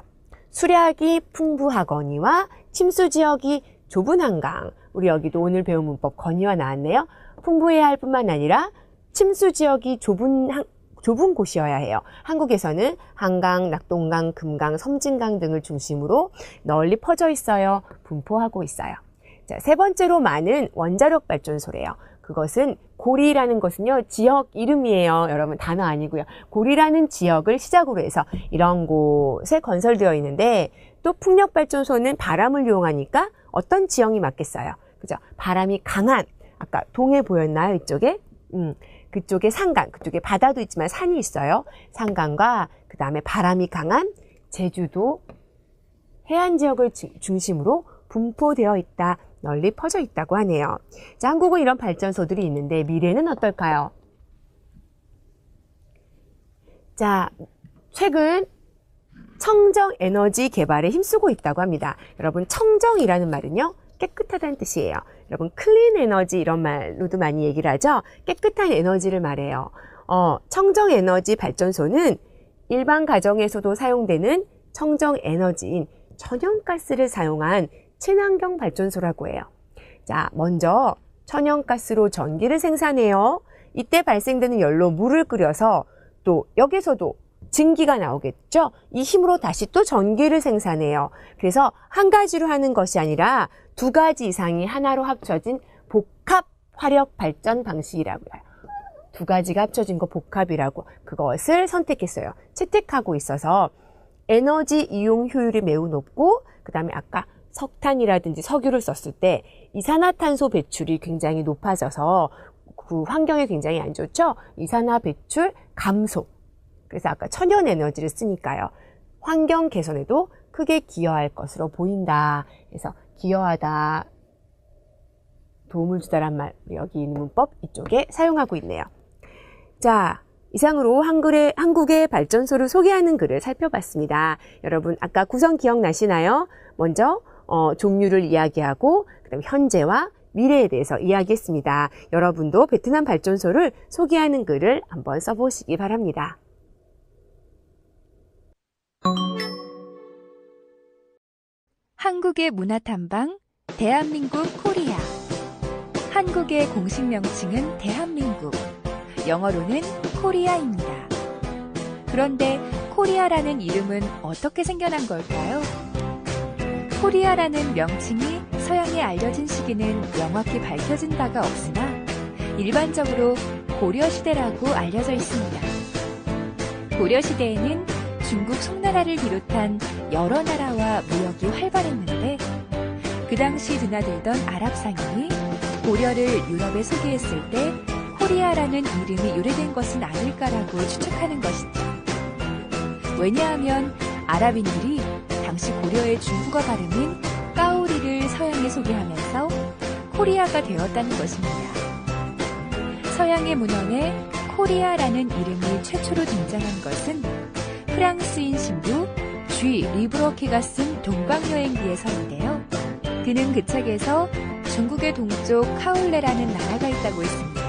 수량이 풍부하거니와 침수 지역이 좁은 한강. 우리 여기도 오늘 배운 문법 건의와 나왔네요. 풍부해야 할 뿐만 아니라 침수 지역이 좁은 곳이어야 해요. 한국에서는 한강, 낙동강, 금강, 섬진강 등을 중심으로 널리 퍼져 있어요. 분포하고 있어요. 자, 세 번째로 많은 원자력 발전소래요. 그것은 고리라는 것은요, 지역 이름이에요. 여러분, 단어 아니고요. 고리라는 지역을 시작으로 해서 이런 곳에 건설되어 있는데, 또 풍력발전소는 바람을 이용하니까 어떤 지형이 맞겠어요? 그죠? 바람이 강한, 아까 동해 보였나요? 이쪽에? 그쪽에 산강, 그쪽에 바다도 있지만 산이 있어요. 산강과 그 다음에 바람이 강한 제주도 해안 지역을 중심으로 분포되어 있다, 널리 퍼져 있다고 하네요. 자, 한국은 이런 발전소들이 있는데 미래는 어떨까요? 자, 최근 청정 에너지 개발에 힘쓰고 있다고 합니다. 여러분, 청정이라는 말은요, 깨끗하다는 뜻이에요. 여러분, 클린 에너지 이런 말로도 많이 얘기를 하죠. 깨끗한 에너지를 말해요. 청정 에너지 발전소는 일반 가정에서도 사용되는 청정 에너지인 천연가스를 사용한 친환경 발전소라고 해요. 자, 먼저 천연가스로 전기를 생산해요. 이때 발생되는 열로 물을 끓여서 또 여기서도 증기가 나오겠죠? 이 힘으로 다시 또 전기를 생산해요. 그래서 한 가지로 하는 것이 아니라 두 가지 이상이 하나로 합쳐진 복합 화력 발전 방식이라고 해요. 두 가지가 합쳐진 거 복합이라고 그것을 선택했어요. 채택하고 있어서 에너지 이용 효율이 매우 높고 그 다음에 아까 석탄이라든지 석유를 썼을 때 이산화탄소 배출이 굉장히 높아져서 그 환경에 굉장히 안 좋죠? 이산화 배출 감소. 그래서 아까 천연 에너지를 쓰니까요. 환경 개선에도 크게 기여할 것으로 보인다. 그래서 기여하다, 도움을 주다란 말, 여기 있는 문법 이쪽에 사용하고 있네요. 자, 이상으로 한국의 발전소를 소개하는 글을 살펴봤습니다. 여러분 아까 구성 기억나시나요? 먼저 종류를 이야기하고 그다음 현재와 미래에 대해서 이야기했습니다. 여러분도 베트남 발전소를 소개하는 글을 한번 써보시기 바랍니다. 한국의 문화탐방 대한민국 코리아. 한국의 공식 명칭은 대한민국, 영어로는 코리아입니다. 그런데 코리아라는 이름은 어떻게 생겨난 걸까요? 코리아라는 명칭이 서양에 알려진 시기는 명확히 밝혀진 바가 없으나 일반적으로 고려시대라고 알려져 있습니다. 고려시대에는 중국 송나라를 비롯한 여러 나라와 무역이 활발했는데 그 당시 드나들던 아랍 상인이 고려를 유럽에 소개했을 때 코리아라는 이름이 유래된 것은 아닐까라고 추측하는 것이죠. 왜냐하면 아랍인들이 당시 고려의 중국어 발음인 까오리를 서양에 소개하면서 코리아가 되었다는 것입니다. 서양의 문헌에 코리아라는 이름이 최초로 등장한 것은 프랑스인 신부 쥐 리브로케가 쓴 동방여행기에서인데요. 그는 그 책에서 중국의 동쪽 카울레라는 나라가 있다고 했습니다.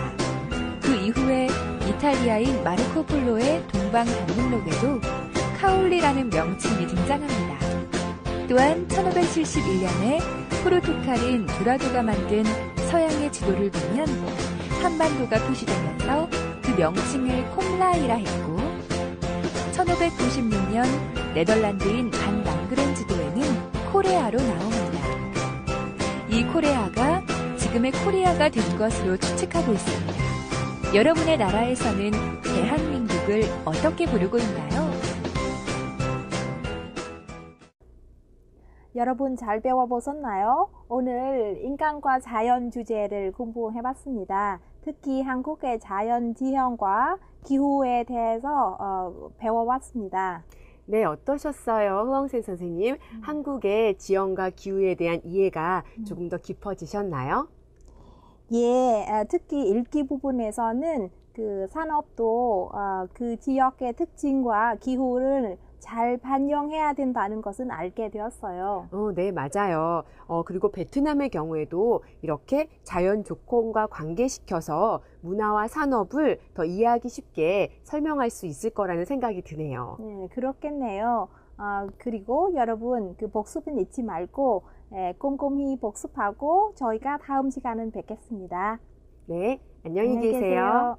그 이후에 이탈리아인 마르코 폴로의 동방단문록에도 카울리라는 명칭이 등장합니다. 또한 1571년에 포르투갈인 두라도가 만든 서양의 지도를 보면 한반도가 표시되면서 그 명칭을 콤라이라 했고 1596년 네덜란드인 반 랑그렌 지도에는 코레아로 나옵니다. 이 코레아가 지금의 코리아가 된 것으로 추측하고 있습니다. 여러분의 나라에서는 대한민국을 어떻게 부르고 있나요? 여러분 잘 배워보셨나요? 오늘 인간과 자연 주제를 공부해봤습니다. 특히 한국의 자연 지형과 기후에 대해서 배워봤습니다. 네, 어떠셨어요? 후엉센 선생님. 한국의 지형과 기후에 대한 이해가 조금 더 깊어지셨나요? 예, 특히 읽기 부분에서는 그 산업도 그 지역의 특징과 기후를 잘 반영해야 된다는 것은 알게 되었어요. 네, 맞아요. 그리고 베트남의 경우에도 이렇게 자연 조건과 관계시켜서 문화와 산업을 더 이해하기 쉽게 설명할 수 있을 거라는 생각이 드네요. 네, 그렇겠네요. 그리고 여러분 그 복습은 잊지 말고 꼼꼼히 복습하고 저희가 다음 시간은 뵙겠습니다. 네, 안녕히 계세요.